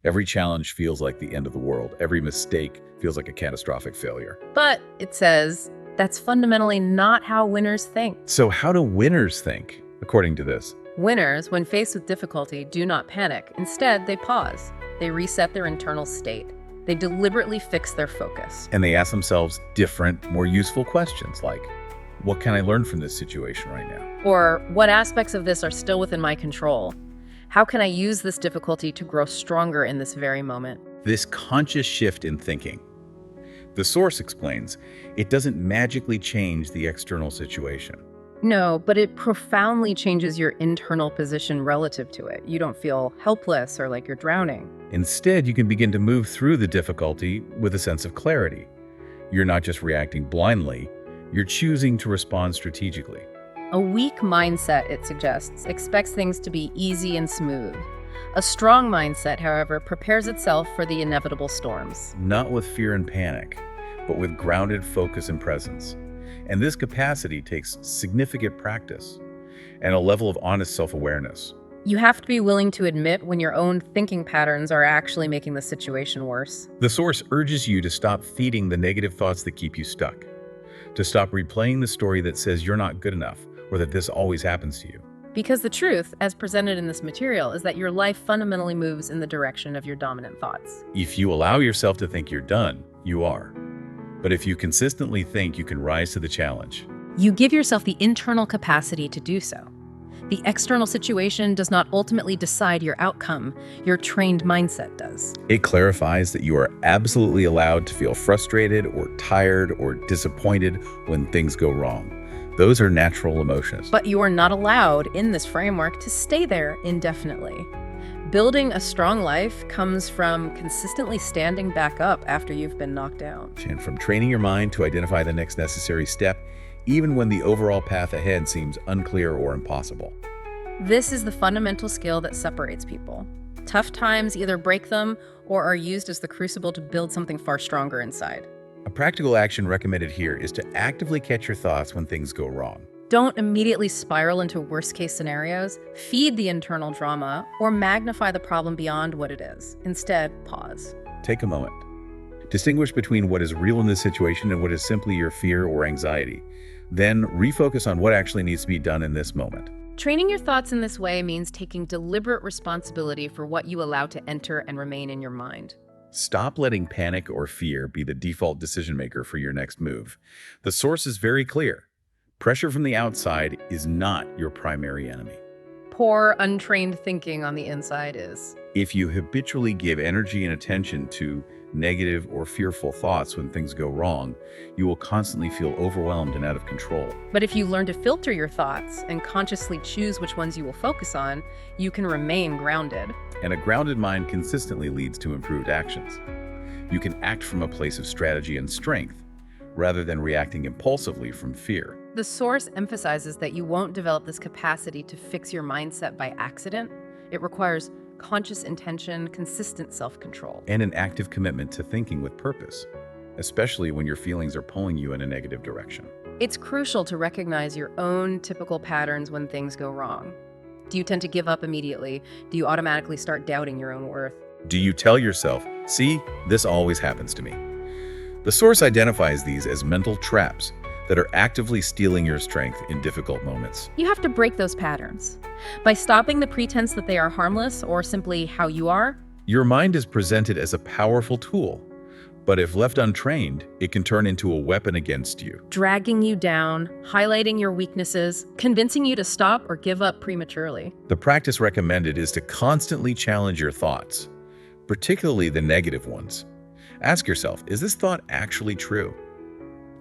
Every challenge feels like the end of the world. Every mistake feels like a catastrophic failure. But, it says, that's fundamentally not how winners think. So how do winners think, according to this? Winners, when faced with difficulty, do not panic. Instead, they pause. They reset their internal state. They deliberately fix their focus. And they ask themselves different, more useful questions like, what can I learn from this situation right now? Or, what aspects of this are still within my control? How can I use this difficulty to grow stronger in this very moment? This conscious shift in thinking. The source explains, it doesn't magically change the external situation. No, but it profoundly changes your internal position relative to it. You don't feel helpless or like you're drowning. Instead, you can begin to move through the difficulty with a sense of clarity. You're not just reacting blindly, you're choosing to respond strategically. A weak mindset, it suggests, expects things to be easy and smooth. A strong mindset, however, prepares itself for the inevitable storms. Not with fear and panic, but with grounded focus and presence. And this capacity takes significant practice and a level of honest self-awareness. You have to be willing to admit when your own thinking patterns are actually making the situation worse. The source urges you to stop feeding the negative thoughts that keep you stuck, to stop replaying the story that says you're not good enough or that this always happens to you. Because the truth, as presented in this material, is that your life fundamentally moves in the direction of your dominant thoughts. If you allow yourself to think you're done, you are. But if you consistently think you can rise to the challenge, you give yourself the internal capacity to do so. The external situation does not ultimately decide your outcome. Your trained mindset does. It clarifies that you are absolutely allowed to feel frustrated or tired or disappointed when things go wrong. Those are natural emotions. But you are not allowed in this framework to stay there indefinitely. Building a strong life comes from consistently standing back up after you've been knocked down. And from training your mind to identify the next necessary step, even when the overall path ahead seems unclear or impossible. This is the fundamental skill that separates people. Tough times either break them or are used as the crucible to build something far stronger inside. A practical action recommended here is to actively catch your thoughts when things go wrong. Don't immediately spiral into worst-case scenarios, feed the internal drama, or magnify the problem beyond what it is. Instead, pause. Take a moment. Distinguish between what is real in this situation and what is simply your fear or anxiety. Then refocus on what actually needs to be done in this moment. Training your thoughts in this way means taking deliberate responsibility for what you allow to enter and remain in your mind. Stop letting panic or fear be the default decision maker for your next move. The source is very clear. Pressure from the outside is not your primary enemy. Poor, untrained thinking on the inside is. If you habitually give energy and attention to negative or fearful thoughts when things go wrong, you will constantly feel overwhelmed and out of control. But if you learn to filter your thoughts and consciously choose which ones you will focus on, you can remain grounded. And a grounded mind consistently leads to improved actions. You can act from a place of strategy and strength, rather than reacting impulsively from fear. The source emphasizes that you won't develop this capacity to fix your mindset by accident. It requires conscious intention, consistent self-control. And an active commitment to thinking with purpose, especially when your feelings are pulling you in a negative direction. It's crucial to recognize your own typical patterns when things go wrong. Do you tend to give up immediately? Do you automatically start doubting your own worth? Do you tell yourself, "See, this always happens to me"? The source identifies these as mental traps that are actively stealing your strength in difficult moments. You have to break those patterns. By stopping the pretense that they are harmless or simply how you are, Your mind is presented as a powerful tool, but if left untrained, it can turn into a weapon against you. dragging you down, highlighting your weaknesses, convincing you to stop or give up prematurely. The practice recommended is to constantly challenge your thoughts, particularly the negative ones. Ask yourself, is this thought actually true?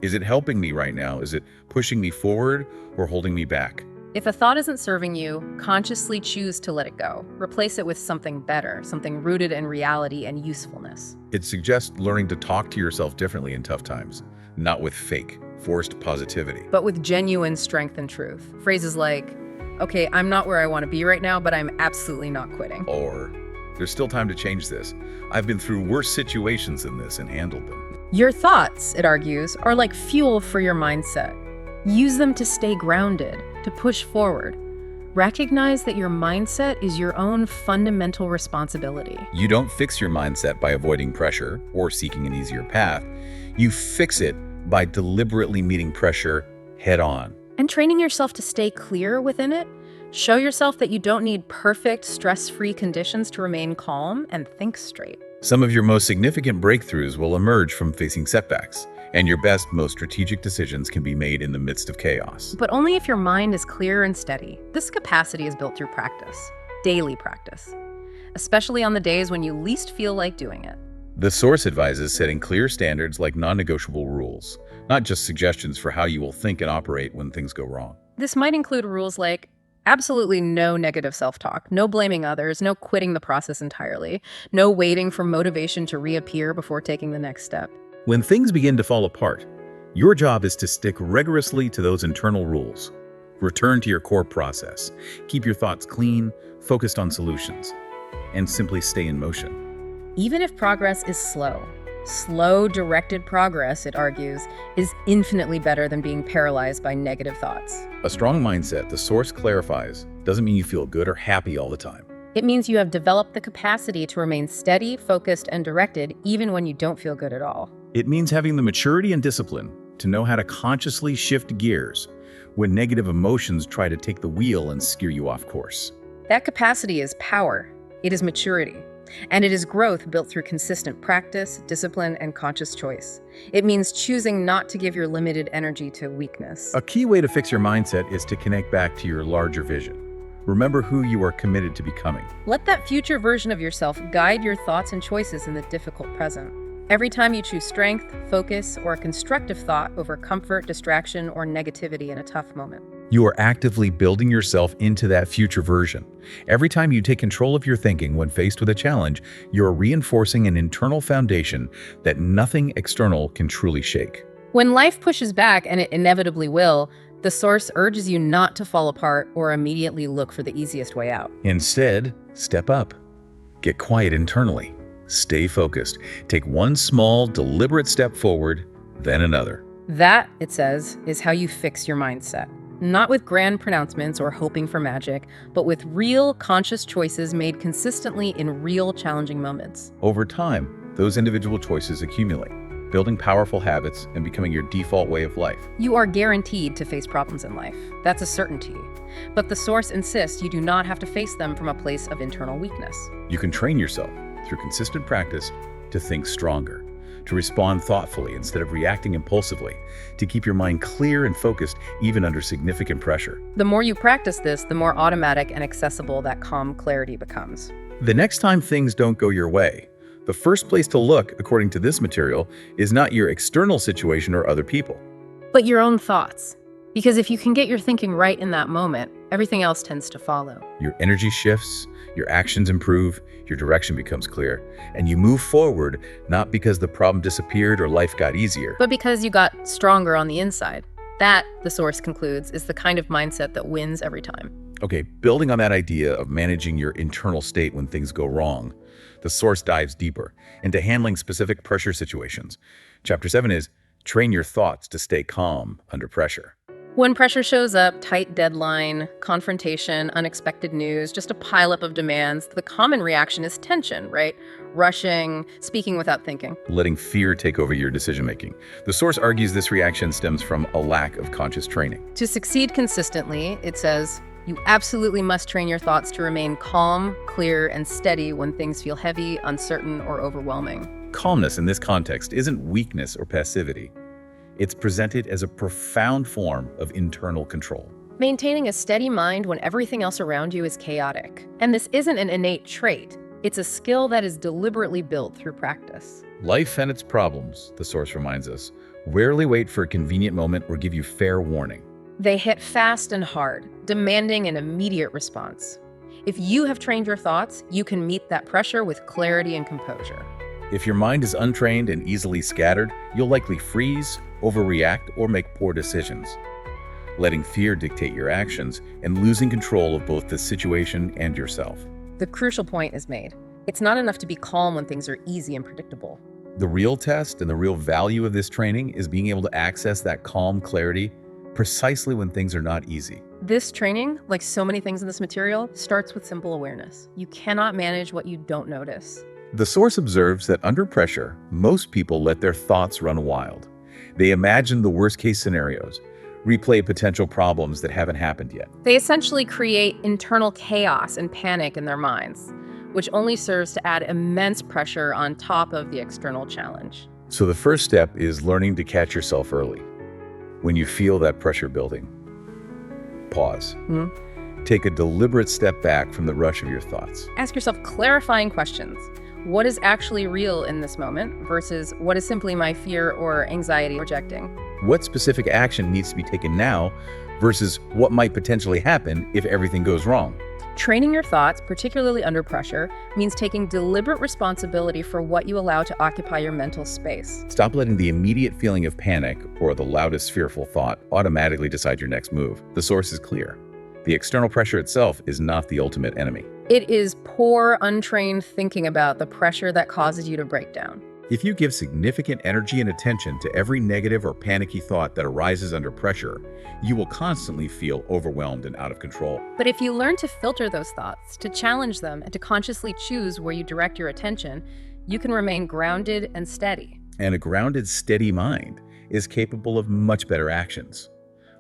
Is it helping me right now? Is it pushing me forward or holding me back? If a thought isn't serving you, consciously choose to let it go. Replace it with something better, something rooted in reality and usefulness. It suggests learning to talk to yourself differently in tough times, not with fake, forced positivity. But with genuine strength and truth. Phrases like, okay, I'm not where I want to be right now, but I'm absolutely not quitting. Or, there's still time to change this. I've been through worse situations than this and handled them. Your thoughts, it argues, are like fuel for your mindset. Use them to stay grounded, to push forward. Recognize that your mindset is your own fundamental responsibility. You don't fix your mindset by avoiding pressure or seeking an easier path. You fix it by deliberately meeting pressure head on. And training yourself to stay clear within it. Show yourself that you don't need perfect, stress-free conditions to remain calm and think straight. Some of your most significant breakthroughs will emerge from facing setbacks, and your best, most strategic decisions can be made in the midst of chaos. But only if your mind is clear and steady. This capacity is built through practice, daily practice, especially on the days when you least feel like doing it. The source advises setting clear standards like non-negotiable rules, not just suggestions for how you will think and operate when things go wrong. This might include rules like absolutely no negative self-talk, no blaming others, no quitting the process entirely, no waiting for motivation to reappear before taking the next step. When things begin to fall apart, your job is to stick rigorously to those internal rules. Return to your core process. Keep your thoughts clean, focused on solutions, and simply stay in motion. Even if progress is slow, directed progress, it argues, is infinitely better than being paralyzed by negative thoughts. A strong mindset, the source clarifies, doesn't mean you feel good or happy all the time. It means you have developed the capacity to remain steady, focused, and directed even when you don't feel good at all. It means having the maturity and discipline to know how to consciously shift gears when negative emotions try to take the wheel and steer you off course. That capacity is power. It is maturity. And it is growth built through consistent practice, discipline, and conscious choice. It means choosing not to give your limited energy to weakness. A key way to fix your mindset is to connect back to your larger vision. Remember who you are committed to becoming. Let that future version of yourself guide your thoughts and choices in the difficult present. Every time you choose strength, focus, or a constructive thought over comfort, distraction, or negativity in a tough moment. You are actively building yourself into that future version. Every time you take control of your thinking when faced with a challenge, you're reinforcing an internal foundation that nothing external can truly shake. When life pushes back, and it inevitably will, the source urges you not to fall apart or immediately look for the easiest way out. Instead, step up. Get quiet internally. Stay focused. Take one small, deliberate step forward, then another. That, it says, is how you fix your mindset. Not with grand pronouncements or hoping for magic, but with real, conscious choices made consistently in real, challenging moments. Over time, Those individual choices accumulate, building powerful habits and becoming your default way of life. You are guaranteed to face problems in life. That's a certainty. But the source insists you do not have to face them from a place of internal weakness. You can train yourself through consistent practice to think stronger, to respond thoughtfully instead of reacting impulsively, to keep your mind clear and focused even under significant pressure. The more you practice this, the more automatic and accessible that calm clarity becomes. The next time things don't go your way, the first place to look, according to this material, is not your external situation or other people, But your own thoughts. Because if you can get your thinking right in that moment, everything else tends to follow. Your energy shifts, your actions improve, your direction becomes clear, and you move forward not because the problem disappeared or life got easier. But because you got stronger on the inside. That, the source concludes, is the kind of mindset that wins every time. Okay, building on that idea of managing your internal state when things go wrong, the source dives deeper into handling specific pressure situations. Chapter 7 is train your thoughts to stay calm under pressure. When pressure shows up, tight deadline, confrontation, unexpected news, just a pileup of demands, the common reaction is tension, right? Rushing, speaking without thinking. Letting fear take over your decision-making. The source argues this reaction stems from a lack of conscious training. To succeed consistently, it says, you absolutely must train your thoughts to remain calm, clear, and steady when things feel heavy, uncertain, or overwhelming. Calmness in this context isn't weakness or passivity. It's presented as a profound form of internal control. Maintaining a steady mind when everything else around you is chaotic. And this isn't an innate trait. It's a skill that is deliberately built through practice. Life and its problems, the source reminds us, rarely wait for a convenient moment or give you fair warning. They hit fast and hard, demanding an immediate response. If you have trained your thoughts, you can meet that pressure with clarity and composure. If your mind is untrained and easily scattered, you'll likely freeze, overreact, or make poor decisions, letting fear dictate your actions and losing control of both the situation and yourself. The crucial point is made. It's not enough to be calm when things are easy and predictable. The real test and the real value of this training is being able to access that calm clarity precisely when things are not easy. This training, like so many things in this material, starts with simple awareness. You cannot manage what you don't notice. The source observes that under pressure, most people let their thoughts run wild. They imagine the worst-case scenarios, replay potential problems that haven't happened yet. They essentially create internal chaos and panic in their minds, which only serves to add immense pressure on top of the external challenge. So the first step is learning to catch yourself early. When you feel that pressure building, pause. Take a deliberate step back from the rush of your thoughts. Ask yourself clarifying questions. What is actually real in this moment versus what is simply my fear or anxiety projecting? What specific action needs to be taken now versus what might potentially happen if everything goes wrong? Training your thoughts, particularly under pressure, means taking deliberate responsibility for what you allow to occupy your mental space. Stop letting the immediate feeling of panic or the loudest fearful thought automatically decide your next move. The source is clear. The external pressure itself is not the ultimate enemy. It is poor, untrained thinking about the pressure that causes you to break down. If you give significant energy and attention to every negative or panicky thought that arises under pressure, you will constantly feel overwhelmed and out of control. But if you learn to filter those thoughts, to challenge them, and to consciously choose where you direct your attention, you can remain grounded and steady. And a grounded, steady mind is capable of much better actions,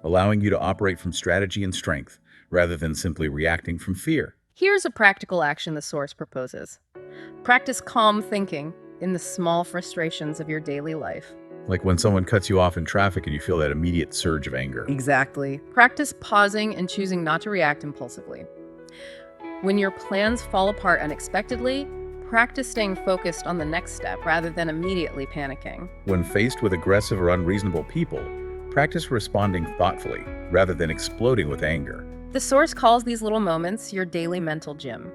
allowing you to operate from strategy and strength rather than simply reacting from fear. Here's a practical action the source proposes. Practice calm thinking in the small frustrations of your daily life. Like when someone cuts you off in traffic and you feel that immediate surge of anger. Exactly. Practice pausing and choosing not to react impulsively. When your plans fall apart unexpectedly, practice staying focused on the next step rather than immediately panicking. When faced with aggressive or unreasonable people, practice responding thoughtfully rather than exploding with anger. The source calls these little moments your daily mental gym.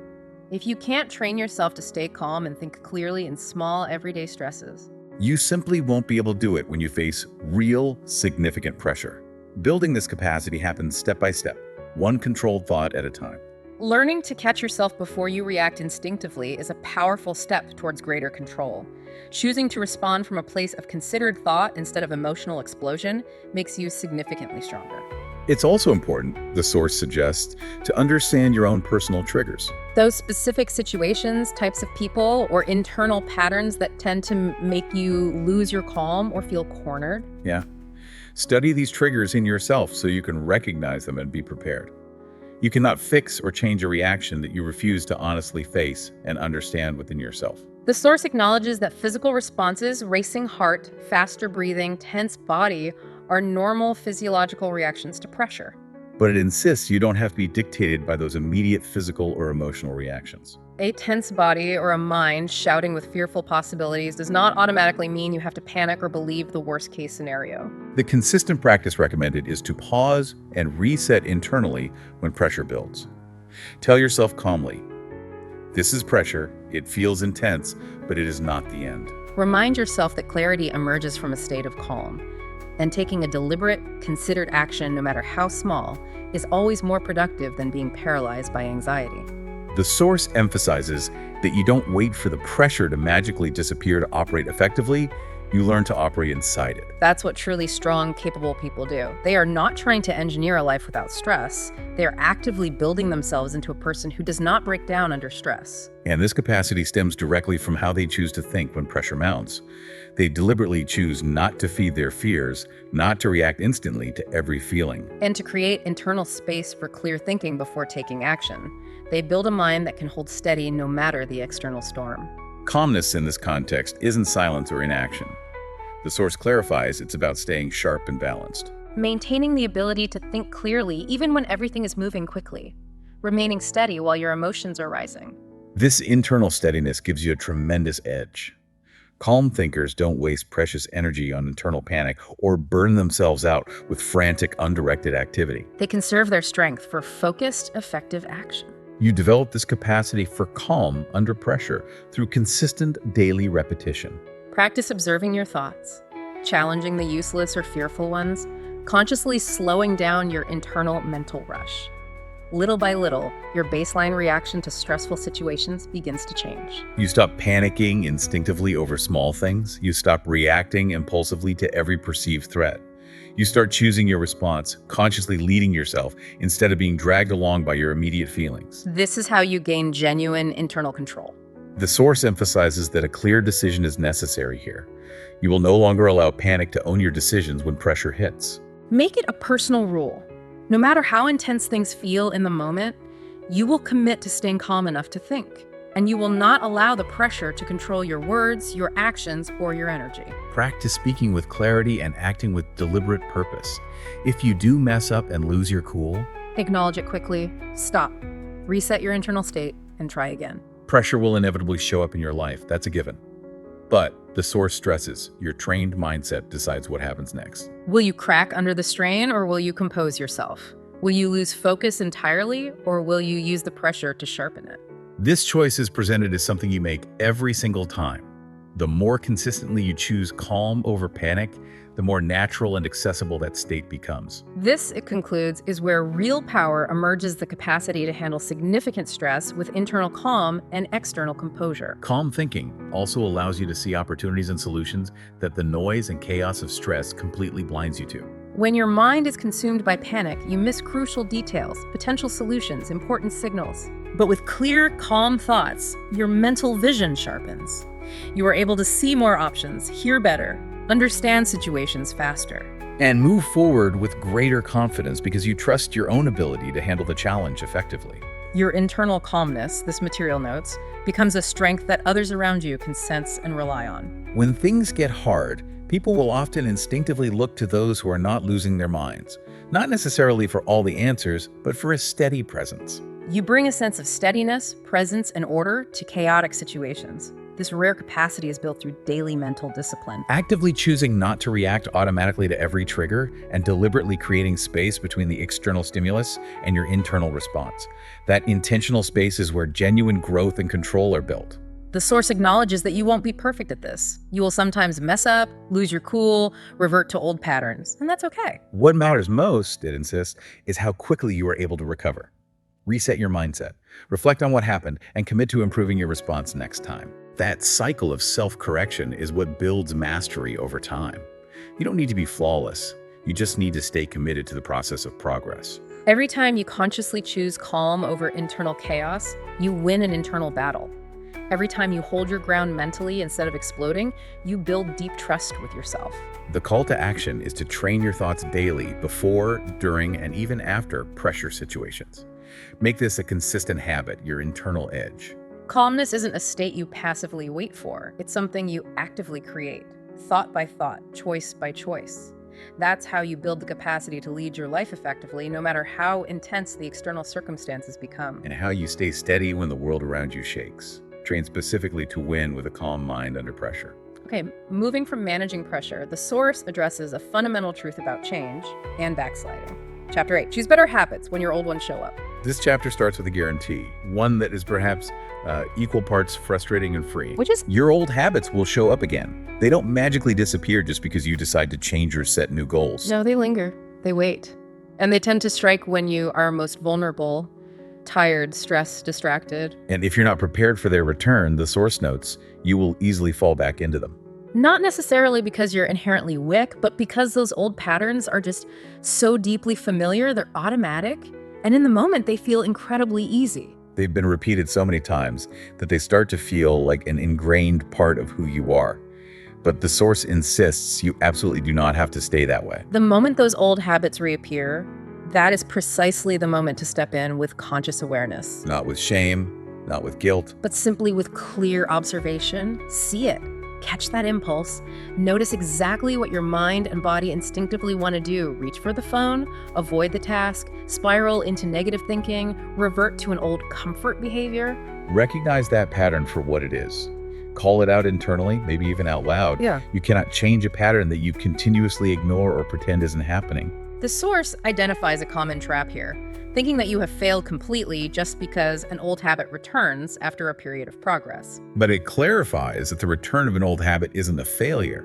If you can't train yourself to stay calm and think clearly in small, everyday stresses, you simply won't be able to do it when you face real, significant pressure. Building this capacity happens step by step, one controlled thought at a time. learning to catch yourself before you react instinctively is a powerful step towards greater control. Choosing to respond from a place of considered thought instead of emotional explosion makes you significantly stronger. It's also important, the source suggests, to understand your own personal triggers. Those specific situations, types of people, or internal patterns that tend to make you lose your calm or feel cornered. Yeah. Study these triggers in yourself so you can recognize them and be prepared. You cannot fix or change a reaction that you refuse to honestly face and understand within yourself. The source acknowledges that physical responses, racing heart, faster breathing, tense body, are normal physiological reactions to pressure. But it insists you don't have to be dictated by those immediate physical or emotional reactions. A tense body or a mind shouting with fearful possibilities does not automatically mean you have to panic or believe the worst case scenario. The consistent practice recommended is to pause and reset internally when pressure builds. Tell yourself calmly, this is pressure, it feels intense, but it is not the end. Remind yourself that clarity emerges from a state of calm, and taking a deliberate, considered action, no matter how small, is always more productive than being paralyzed by anxiety. The source emphasizes that you don't wait for the pressure to magically disappear to operate effectively, you learn to operate inside it. That's what truly strong, capable people do. They are not trying to engineer a life without stress. They are actively building themselves into a person who does not break down under stress. And this capacity stems directly from how they choose to think when pressure mounts. They deliberately choose not to feed their fears, not to react instantly to every feeling. And to create internal space for clear thinking before taking action. They build a mind that can hold steady no matter the external storm. Calmness in this context isn't silence or inaction. The source clarifies it's about staying sharp and balanced. Maintaining the ability to think clearly even when everything is moving quickly. Remaining steady while your emotions are rising. This internal steadiness gives you a tremendous edge. Calm thinkers don't waste precious energy on internal panic or burn themselves out with frantic, undirected activity. They conserve their strength for focused, effective action. You develop this capacity for calm under pressure through consistent daily repetition. Practice observing your thoughts, challenging the useless or fearful ones, consciously slowing down your internal mental rush. Little by little, your baseline reaction to stressful situations begins to change. You stop panicking instinctively over small things. You stop reacting impulsively to every perceived threat. You start choosing your response, consciously leading yourself instead of being dragged along by your immediate feelings. This is how you gain genuine internal control. The source emphasizes that a clear decision is necessary here. You will no longer allow panic to own your decisions when pressure hits. Make it a personal rule. No matter how intense things feel in the moment, you will commit to staying calm enough to think. And you will not allow the pressure to control your words, your actions, or your energy. Practice speaking with clarity and acting with deliberate purpose. If you do mess up and lose your cool, acknowledge it quickly, stop, reset your internal state, and try again. Pressure will inevitably show up in your life, that's a given. But the source stresses, your trained mindset decides what happens next. Will you crack under the strain, or will you compose yourself? Will you lose focus entirely, or will you use the pressure to sharpen it? This choice is presented as something you make every single time. The more consistently you choose calm over panic, the more natural and accessible that state becomes. This, it concludes, is where real power emerges: the capacity to handle significant stress with internal calm and external composure. Calm thinking also allows you to see opportunities and solutions that the noise and chaos of stress completely blinds you to. When your mind is consumed by panic, you miss crucial details, potential solutions, important signals. But with clear, calm thoughts, your mental vision sharpens. You are able to see more options, hear better, understand situations faster, and move forward with greater confidence because you trust your own ability to handle the challenge effectively. Your internal calmness, this material notes, becomes a strength that others around you can sense and rely on. When things get hard, people will often instinctively look to those who are not losing their minds, not necessarily for all the answers, but for a steady presence. You bring a sense of steadiness, presence, and order to chaotic situations. This rare capacity is built through daily mental discipline. Actively choosing not to react automatically to every trigger and deliberately creating space between the external stimulus and your internal response. That intentional space is where genuine growth and control are built. The source acknowledges that you won't be perfect at this. You will sometimes mess up, lose your cool, revert to old patterns, and that's okay. What matters most, it insists, is how quickly you are able to recover. Reset your mindset, reflect on what happened, and commit to improving your response next time. That cycle of self-correction is what builds mastery over time. You don't need to be flawless. You just need to stay committed to the process of progress. Every time you consciously choose calm over internal chaos, you win an internal battle. Every time you hold your ground mentally instead of exploding, you build deep trust with yourself. The call to action is to train your thoughts daily before, during, and even after pressure situations. Make this a consistent habit, your internal edge. Calmness isn't a state you passively wait for. It's something you actively create, thought by thought, choice by choice. That's how you build the capacity to lead your life effectively, no matter how intense the external circumstances become. And how you stay steady when the world around you shakes. Train specifically to win with a calm mind under pressure. Okay, moving from managing pressure, the source addresses a fundamental truth about change and backsliding. Chapter 8, choose better habits when your old ones show up. This chapter starts with a guarantee, one that is perhaps equal parts frustrating and free. Which is? Your old habits will show up again. They don't magically disappear just because you decide to change or set new goals. No, they linger. They wait. And they tend to strike when you are most vulnerable, tired, stressed, distracted. And if you're not prepared for their return, the source notes, you will easily fall back into them. Not necessarily because you're inherently weak, but because those old patterns are just so deeply familiar, they're automatic. And in the moment, they feel incredibly easy. They've been repeated so many times that they start to feel like an ingrained part of who you are. But the source insists you absolutely do not have to stay that way. The moment those old habits reappear, that is precisely the moment to step in with conscious awareness. Not with shame, not with guilt. But simply with clear observation. See it. Catch that impulse. Notice exactly what your mind and body instinctively want to do. Reach for the phone, avoid the task, spiral into negative thinking, revert to an old comfort behavior. Recognize that pattern for what it is. Call it out internally, maybe even out loud. Yeah. You cannot change a pattern that you continuously ignore or pretend isn't happening. The source identifies a common trap here, thinking that you have failed completely just because an old habit returns after a period of progress. But it clarifies that the return of an old habit isn't a failure.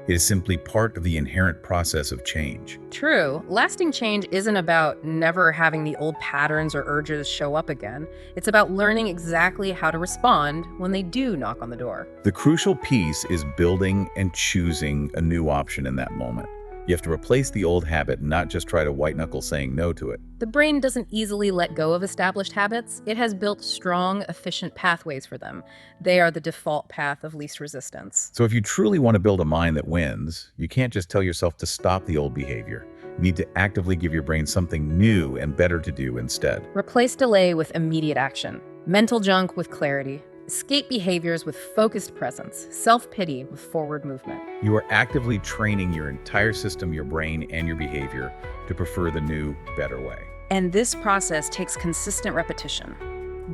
It is simply part of the inherent process of change. True, lasting change isn't about never having the old patterns or urges show up again. It's about learning exactly how to respond when they do knock on the door. The crucial piece is building and choosing a new option in that moment. You have to replace the old habit, not just try to white-knuckle saying no to it. The brain doesn't easily let go of established habits. It has built strong, efficient pathways for them. They are the default path of least resistance. So if you truly want to build a mind that wins, you can't just tell yourself to stop the old behavior. You need to actively give your brain something new and better to do instead. Replace delay with immediate action. Mental junk with clarity. Escape behaviors with focused presence, self-pity with forward movement. You are actively training your entire system, your brain, and your behavior to prefer the new, better way. And this process takes consistent repetition,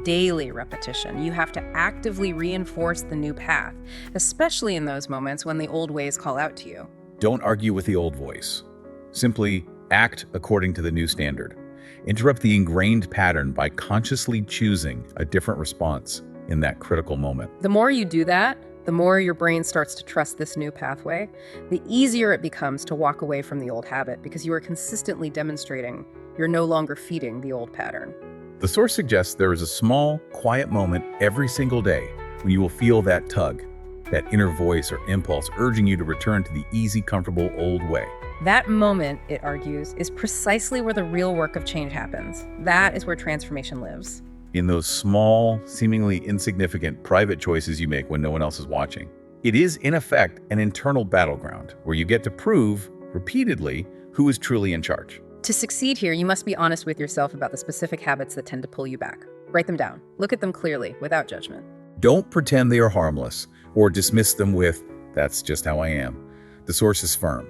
daily repetition. You have to actively reinforce the new path, especially in those moments when the old ways call out to you. Don't argue with the old voice. Simply act according to the new standard. Interrupt the ingrained pattern by consciously choosing a different response in that critical moment. The more you do that, the more your brain starts to trust this new pathway, the easier it becomes to walk away from the old habit because you are consistently demonstrating you're no longer feeding the old pattern. The source suggests there is a small, quiet moment every single day when you will feel that tug, that inner voice or impulse urging you to return to the easy, comfortable old way. That moment, it argues, is precisely where the real work of change happens. That is where transformation lives. In those small, seemingly insignificant private choices you make when no one else is watching. It is, in effect, an internal battleground where you get to prove, repeatedly, who is truly in charge. To succeed here, you must be honest with yourself about the specific habits that tend to pull you back. Write them down. Look at them clearly, without judgment. Don't pretend they are harmless or dismiss them with, "That's just how I am." The source is firm.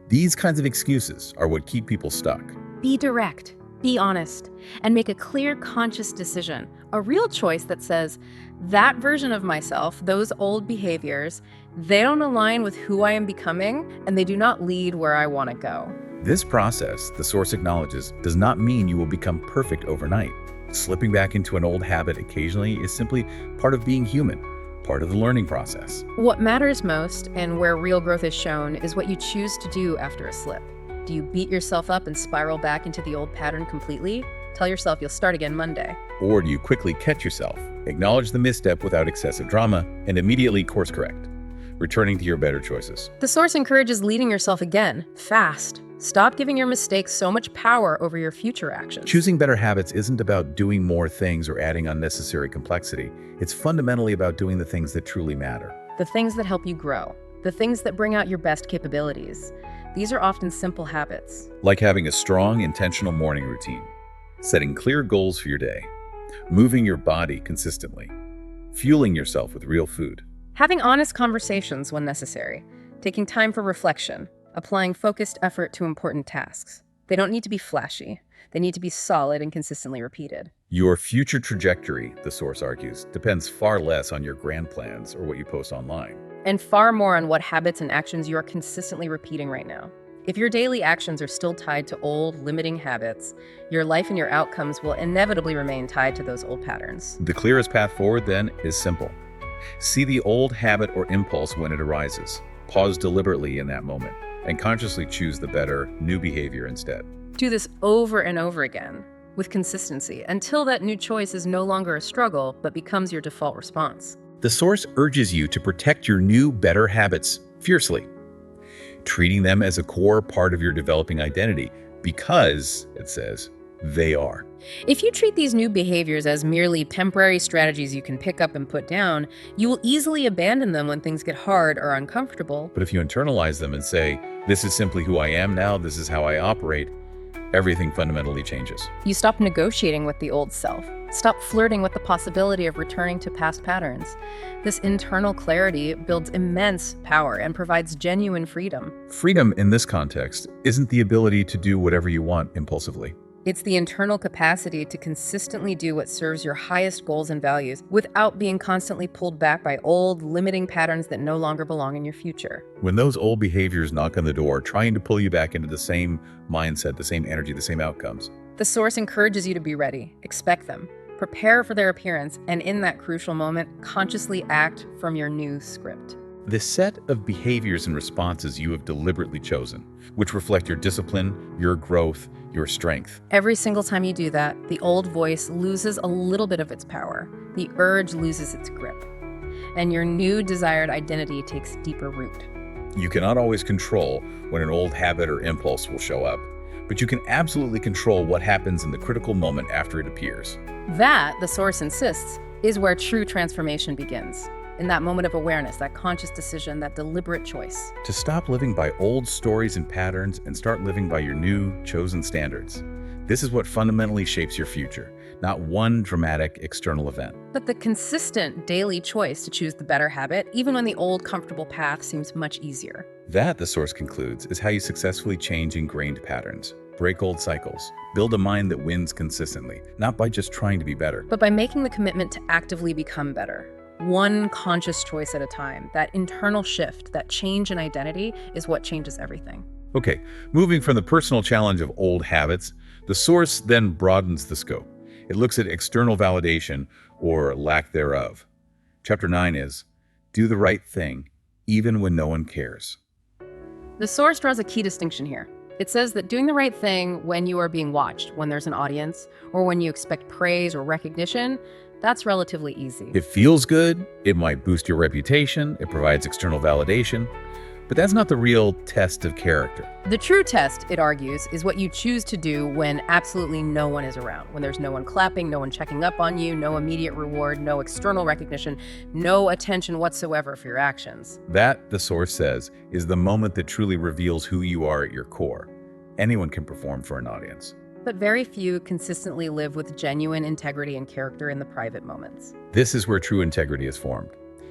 These kinds of excuses are what keep people stuck. Be direct. Be honest, and make a clear, conscious decision, a real choice that says, that version of myself, those old behaviors, they don't align with who I am becoming, and they do not lead where I want to go. This process, the source acknowledges, does not mean you will become perfect overnight. Slipping back into an old habit occasionally is simply part of being human, part of the learning process. What matters most, and where real growth is shown, is what you choose to do after a slip. Do you beat yourself up and spiral back into the old pattern completely? Tell yourself you'll start again Monday. Or do you quickly catch yourself, acknowledge the misstep without excessive drama, and immediately course correct? returning to your better choices. The source encourages leading yourself again, fast. Stop giving your mistakes so much power over your future actions. Choosing better habits isn't about doing more things or adding unnecessary complexity. It's fundamentally about doing the things that truly matter. The things that help you grow, the things that bring out your best capabilities. These are often simple habits. Like having a strong, intentional morning routine, setting clear goals for your day, moving your body consistently, fueling yourself with real food. Having honest conversations when necessary, taking time for reflection, applying focused effort to important tasks. They don't need to be flashy. They need to be solid and consistently repeated. Your future trajectory, the source argues, depends far less on your grand plans or what you post online. And far more on what habits and actions you are consistently repeating right now. If your daily actions are still tied to old, limiting habits, your life and your outcomes will inevitably remain tied to those old patterns. The clearest path forward, then, is simple. See the old habit or impulse when it arises. Pause deliberately in that moment and consciously choose the better, new behavior instead. Do this over and over again with consistency until that new choice is no longer a struggle but becomes your default response. The source urges you to protect your new, better habits fiercely, treating them as a core part of your developing identity because, it says, they are. If you treat these new behaviors as merely temporary strategies you can pick up and put down, you will easily abandon them when things get hard or uncomfortable. But if you internalize them and say, this is simply who I am now, this is how I operate, everything fundamentally changes. You stop negotiating with the old self. Stop flirting with the possibility of returning to past patterns. This internal clarity builds immense power and provides genuine freedom. Freedom in this context isn't the ability to do whatever you want impulsively. It's the internal capacity to consistently do what serves your highest goals and values without being constantly pulled back by old, limiting patterns that no longer belong in your future. When those old behaviors knock on the door, trying to pull you back into the same mindset, the same energy, the same outcomes, the source encourages you to be ready, expect them, prepare for their appearance, and in that crucial moment, consciously act from your new script. the set of behaviors and responses you have deliberately chosen, which reflect your discipline, your growth, your strength. Every single time you do that, the old voice loses a little bit of its power. The urge loses its grip. And your new desired identity takes deeper root. You cannot always control when an old habit or impulse will show up, but you can absolutely control what happens in the critical moment after it appears. That, the source insists, is where true transformation begins. In that moment of awareness, that conscious decision, that deliberate choice. To stop living by old stories and patterns and start living by your new, chosen standards. This is what fundamentally shapes your future, not one dramatic external event. But the consistent daily choice to choose the better habit, even when the old comfortable path seems much easier. That, the source concludes, is how you successfully change ingrained patterns, break old cycles, build a mind that wins consistently, not by just trying to be better, but by making the commitment to actively become better. One conscious choice at a time. That internal shift, that change in identity is what changes everything. Okay, moving from the personal challenge of old habits, the source then broadens the scope. It looks at external validation or lack thereof. Chapter 9 is, do the right thing, even when no one cares. The source draws a key distinction here. It says that doing the right thing when you are being watched, when there's an audience, or when you expect praise or recognition, that's relatively easy. It feels good, it might boost your reputation, it provides external validation, but that's not the real test of character. The true test, it argues, is what you choose to do when absolutely no one is around, when there's no one clapping, no one checking up on you, no immediate reward, no external recognition, no attention whatsoever for your actions. That, the source says, is the moment that truly reveals who you are at your core. Anyone can perform for an audience. But very few consistently live with genuine integrity and character in the private moments. This is where true integrity is formed.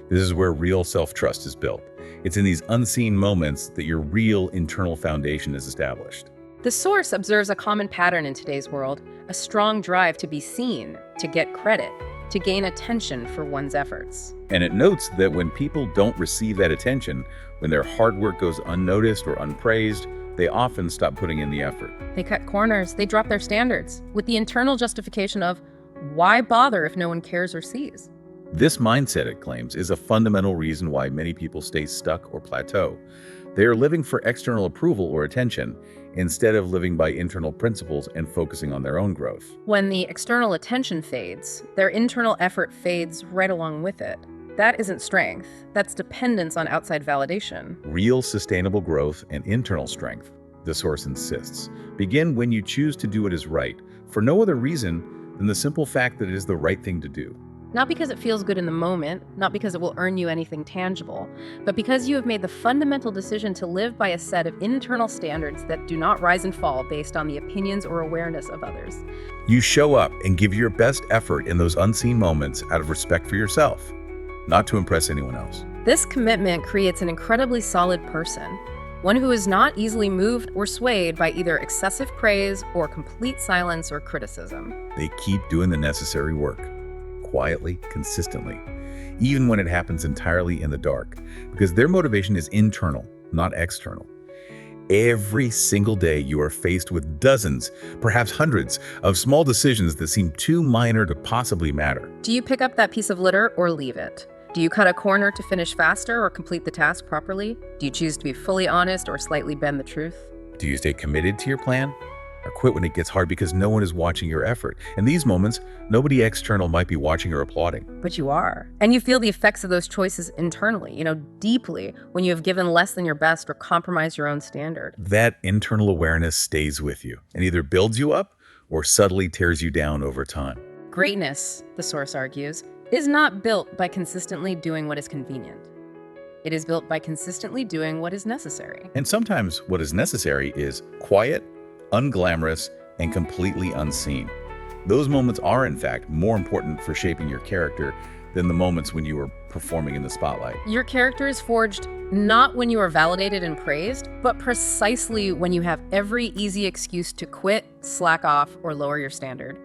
This is where real self-trust is built. It's in these unseen moments that your real internal foundation is established. The source observes a common pattern in today's world, a strong drive to be seen, to get credit, to gain attention for one's efforts. And it notes that when people don't receive that attention, when their hard work goes unnoticed or unpraised, they often stop putting in the effort. They cut corners, they drop their standards, with the internal justification of, why bother if no one cares or sees? This mindset, it claims, is a fundamental reason why many people stay stuck or plateau. They are living for external approval or attention, instead of living by internal principles and focusing on their own growth. When the external attention fades, their internal effort fades right along with it. That isn't strength. That's dependence on outside validation. Real sustainable growth and internal strength, the source insists, begin when you choose to do what is right, for no other reason than the simple fact that it is the right thing to do. Not because it feels good in the moment, not because it will earn you anything tangible, but because you have made the fundamental decision to live by a set of internal standards that do not rise and fall based on the opinions or awareness of others. You show up and give your best effort in those unseen moments out of respect for yourself, not to impress anyone else. This commitment creates an incredibly solid person, one who is not easily moved or swayed by either excessive praise or complete silence or criticism. They keep doing the necessary work, quietly, consistently, even when it happens entirely in the dark, because their motivation is internal, not external. Every single day, you are faced with dozens, perhaps hundreds, of small decisions that seem too minor to possibly matter. Do you pick up that piece of litter or leave it? Do you cut a corner to finish faster or complete the task properly? Do you choose to be fully honest or slightly bend the truth? Do you stay committed to your plan, or quit when it gets hard because no one is watching your effort? In these moments, nobody external might be watching or applauding. But you are. And you feel the effects of those choices internally, deeply, when you have given less than your best or compromised your own standard. That internal awareness stays with you and either builds you up or subtly tears you down over time. Greatness, the source argues, is not built by consistently doing what is convenient. It is built by consistently doing what is necessary. And sometimes what is necessary is quiet, unglamorous, and completely unseen. Those moments are, in fact, more important for shaping your character than the moments when you are performing in the spotlight. Your character is forged not when you are validated and praised, but precisely when you have every easy excuse to quit, slack off, or lower your standard.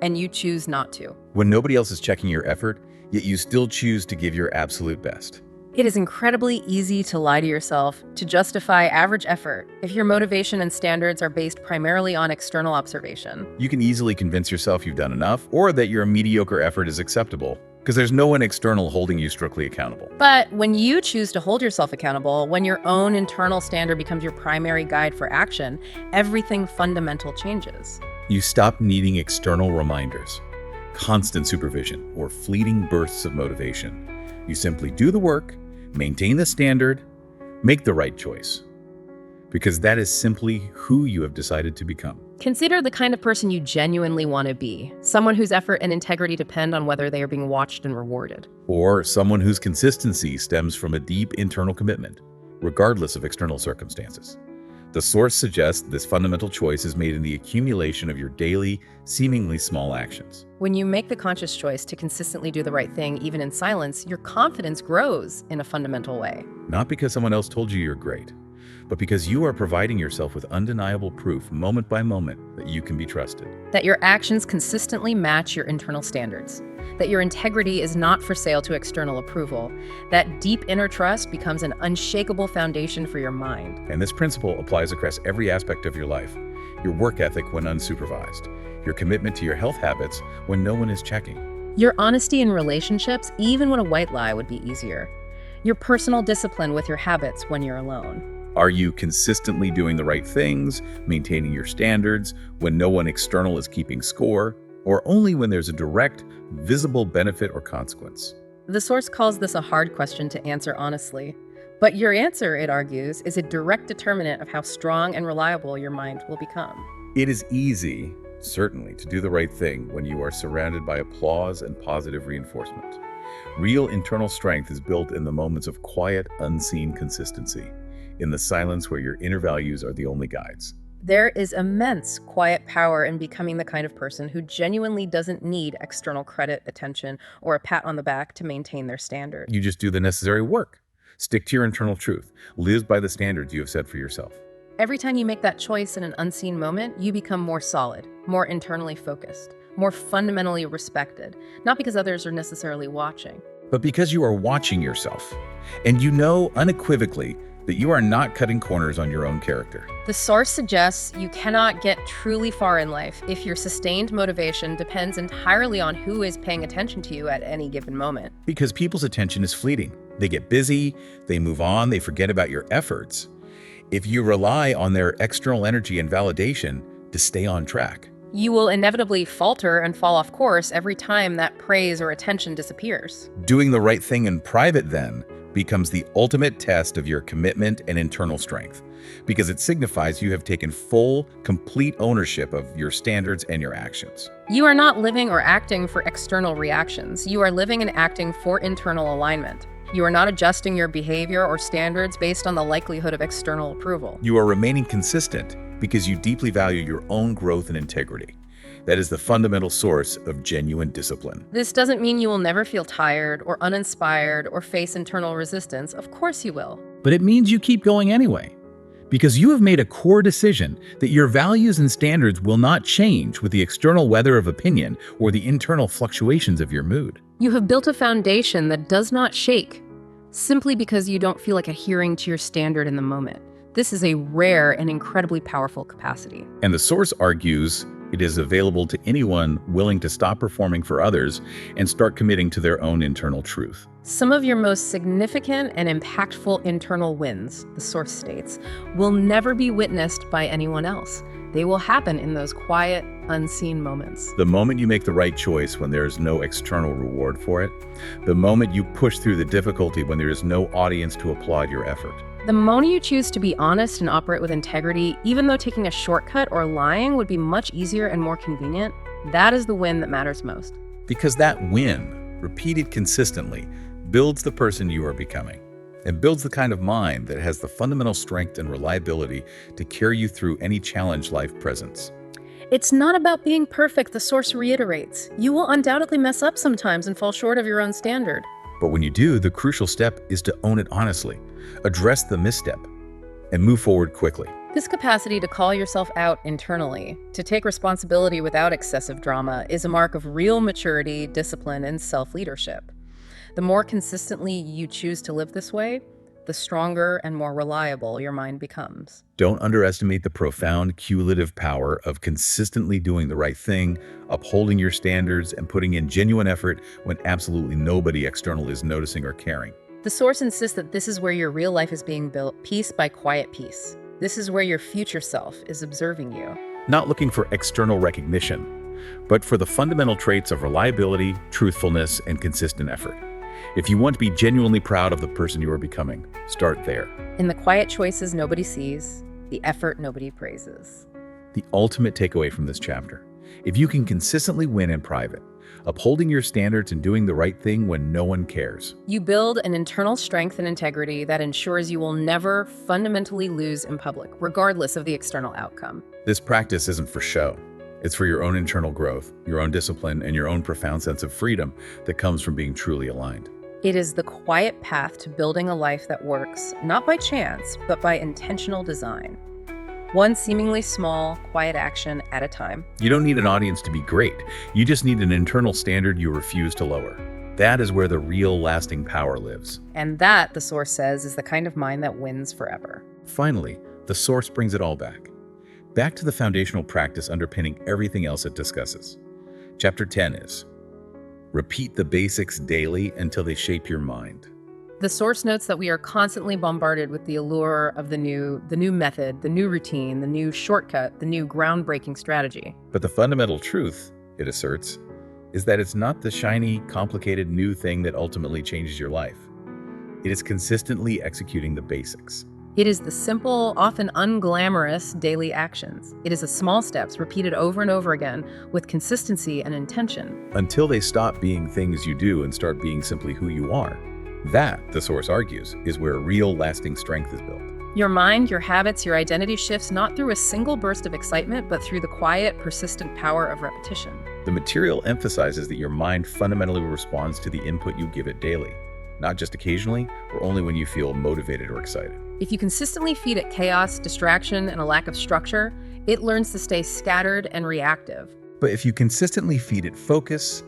And you choose not to. When nobody else is checking your effort, yet you still choose to give your absolute best. It is incredibly easy to lie to yourself, to justify average effort, if your motivation and standards are based primarily on external observation. You can easily convince yourself you've done enough, or that your mediocre effort is acceptable, because there's no one external holding you strictly accountable. But when you choose to hold yourself accountable, when your own internal standard becomes your primary guide for action, everything fundamental changes. You stop needing external reminders, constant supervision, or fleeting bursts of motivation. You simply do the work, maintain the standard, make the right choice, because that is simply who you have decided to become. Consider the kind of person you genuinely want to be, someone whose effort and integrity depend on whether they are being watched and rewarded. Or someone whose consistency stems from a deep internal commitment, regardless of external circumstances. The source suggests this fundamental choice is made in the accumulation of your daily, seemingly small actions. When you make the conscious choice to consistently do the right thing, even in silence, your confidence grows in a fundamental way. Not because someone else told you you're great, but because you are providing yourself with undeniable proof, moment by moment, that you can be trusted. That your actions consistently match your internal standards. That your integrity is not for sale to external approval. That deep inner trust becomes an unshakable foundation for your mind. And this principle applies across every aspect of your life. Your work ethic when unsupervised. Your commitment to your health habits when no one is checking. Your honesty in relationships, even when a white lie would be easier. Your personal discipline with your habits when you're alone. Are you consistently doing the right things, maintaining your standards when no one external is keeping score, or only when there's a direct, visible benefit or consequence? The source calls this a hard question to answer honestly. But your answer, it argues, is a direct determinant of how strong and reliable your mind will become. It is easy, certainly, to do the right thing when you are surrounded by applause and positive reinforcement. Real internal strength is built in the moments of quiet, unseen consistency, in the silence where your inner values are the only guides. There is immense quiet power in becoming the kind of person who genuinely doesn't need external credit, attention, or a pat on the back to maintain their standard. You just do the necessary work. Stick to your internal truth. Live by the standards you have set for yourself. Every time you make that choice in an unseen moment, you become more solid, more internally focused, more fundamentally respected, not because others are necessarily watching, but because you are watching yourself, and you know unequivocally that you are not cutting corners on your own character. The source suggests you cannot get truly far in life if your sustained motivation depends entirely on who is paying attention to you at any given moment. Because people's attention is fleeting. They get busy, they move on, they forget about your efforts. If you rely on their external energy and validation to stay on track, You will inevitably falter and fall off course every time that praise or attention disappears. Doing the right thing in private, then, becomes the ultimate test of your commitment and internal strength, because it signifies you have taken full, complete ownership of your standards and your actions. You are not living or acting for external reactions. You are living and acting for internal alignment. You are not adjusting your behavior or standards based on the likelihood of external approval. You are remaining consistent because you deeply value your own growth and integrity. That is the fundamental source of genuine discipline. This doesn't mean you will never feel tired or uninspired or face internal resistance. Of course you will. But it means you keep going anyway, because you have made a core decision that your values and standards will not change with the external weather of opinion or the internal fluctuations of your mood. You have built a foundation that does not shake simply because you don't feel like adhering to your standard in the moment. This is a rare and incredibly powerful capacity. And the source argues it is available to anyone willing to stop performing for others and start committing to their own internal truth. Some of your most significant and impactful internal wins, the source states, will never be witnessed by anyone else. They will happen in those quiet, unseen moments. The moment you make the right choice when there is no external reward for it, the moment you push through the difficulty when there is no audience to applaud your effort. The moment you choose to be honest and operate with integrity, even though taking a shortcut or lying would be much easier and more convenient, that is the win that matters most. Because that win, repeated consistently, builds the person you are becoming, and builds the kind of mind that has the fundamental strength and reliability to carry you through any challenge life presents. It's not about being perfect, the source reiterates. You will undoubtedly mess up sometimes and fall short of your own standard. But when you do, the crucial step is to own it honestly, address the misstep, and move forward quickly. This capacity to call yourself out internally, to take responsibility without excessive drama, is a mark of real maturity, discipline, and self-leadership. The more consistently you choose to live this way, the stronger and more reliable your mind becomes. Don't underestimate the profound cumulative power of consistently doing the right thing, upholding your standards, and putting in genuine effort when absolutely nobody external is noticing or caring. The source insists that this is where your real life is being built, piece by quiet piece. This is where your future self is observing you. Not looking for external recognition, but for the fundamental traits of reliability, truthfulness, and consistent effort. If you want to be genuinely proud of the person you are becoming, start there. In the quiet choices nobody sees, the effort nobody praises. The ultimate takeaway from this chapter: if you can consistently win in private, upholding your standards and doing the right thing when no one cares, You build an internal strength and integrity that ensures you will never fundamentally lose in public, regardless of the external outcome. this practice isn't for show. It's for your own internal growth, your own discipline, and your own profound sense of freedom that comes from being truly aligned. It is the quiet path to building a life that works, not by chance, but by intentional design. One seemingly small, quiet action at a time. You don't need an audience to be great. You just need an internal standard you refuse to lower. That is where the real lasting power lives. And that, the source says, is the kind of mind that wins forever. Finally, the source brings it all back. Back to the foundational practice underpinning everything else it discusses. Chapter 10 is, repeat the basics daily until they shape your mind. The source notes that we are constantly bombarded with the allure of the new method, the new routine, the new shortcut, the new groundbreaking strategy. But the fundamental truth, it asserts, is that it's not the shiny, complicated new thing that ultimately changes your life. It is consistently executing the basics. It is the simple, often unglamorous daily actions. It is the small steps repeated over and over again with consistency and intention. Until they stop being things you do and start being simply who you are. That, the source argues, is where real lasting strength is built. Your mind, your habits, your identity shifts not through a single burst of excitement, but through the quiet, persistent power of repetition. The material emphasizes that your mind fundamentally responds to the input you give it daily, not just occasionally or only when you feel motivated or excited. If you consistently feed it chaos, distraction, and a lack of structure, it learns to stay scattered and reactive. But if you consistently feed it focus,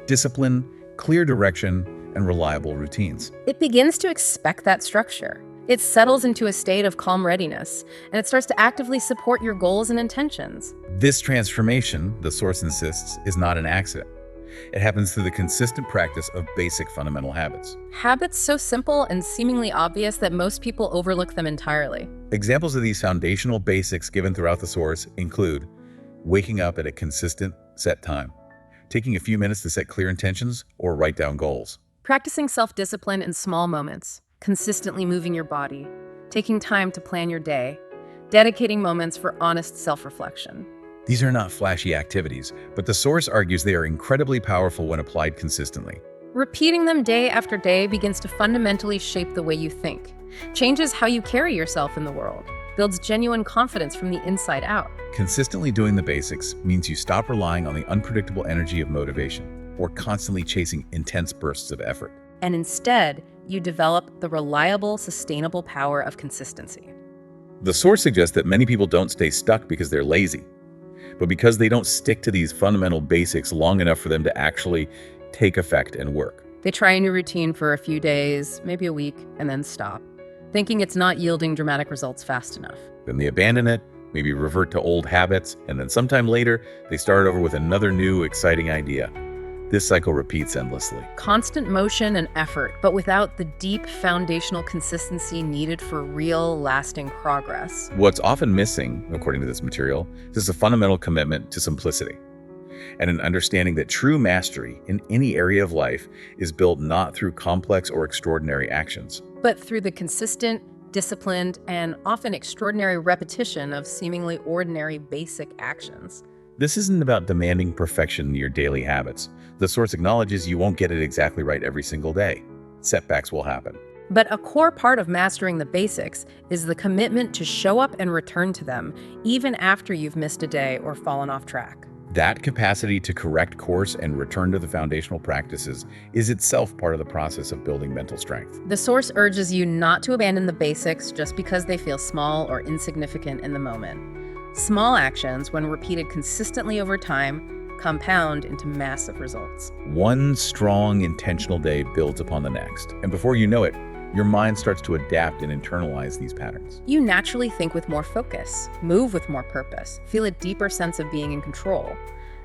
discipline, clear direction, and reliable routines, It begins to expect that structure. It settles into a state of calm readiness, and it starts to actively support your goals and intentions. this transformation, the source insists, is not an accident. It happens through the consistent practice of basic fundamental habits. Habits so simple and seemingly obvious that most people overlook them entirely. Examples of these foundational basics given throughout the source include waking up at a consistent, set time, taking a few minutes to set clear intentions or write down goals. Practicing self-discipline in small moments, consistently moving your body, taking time to plan your day, dedicating moments for honest self-reflection. These are not flashy activities, but the source argues they are incredibly powerful when applied consistently. Repeating them day after day begins to fundamentally shape the way you think, changes how you carry yourself in the world, builds genuine confidence from the inside out. Consistently doing the basics means you stop relying on the unpredictable energy of motivation or constantly chasing intense bursts of effort. And instead, you develop the reliable, sustainable power of consistency. The source suggests that many people don't stay stuck because they're lazy, but because they don't stick to these fundamental basics long enough for them to actually take effect and work. They try a new routine for a few days, maybe a week, and then stop, thinking it's not yielding dramatic results fast enough. Then they abandon it, maybe revert to old habits, and then sometime later, they start over with another new, exciting idea. This cycle repeats endlessly. Constant motion and effort, but without the deep foundational consistency needed for real, lasting progress. What's often missing, according to this material, is a fundamental commitment to simplicity and an understanding that true mastery in any area of life is built not through complex or extraordinary actions, But through the consistent, disciplined, and often extraordinary repetition of seemingly ordinary basic actions. This isn't about demanding perfection in your daily habits. The source acknowledges you won't get it exactly right every single day. Setbacks will happen. But a core part of mastering the basics is the commitment to show up and return to them, even after you've missed a day or fallen off track. That capacity to correct course and return to the foundational practices is itself part of the process of building mental strength. The source urges you not to abandon the basics just because they feel small or insignificant in the moment. Small actions, when repeated consistently over time, compound into massive results. One strong, intentional day builds upon the next, and before you know it, your mind starts to adapt and internalize these patterns. You naturally think with more focus, move with more purpose, feel a deeper sense of being in control.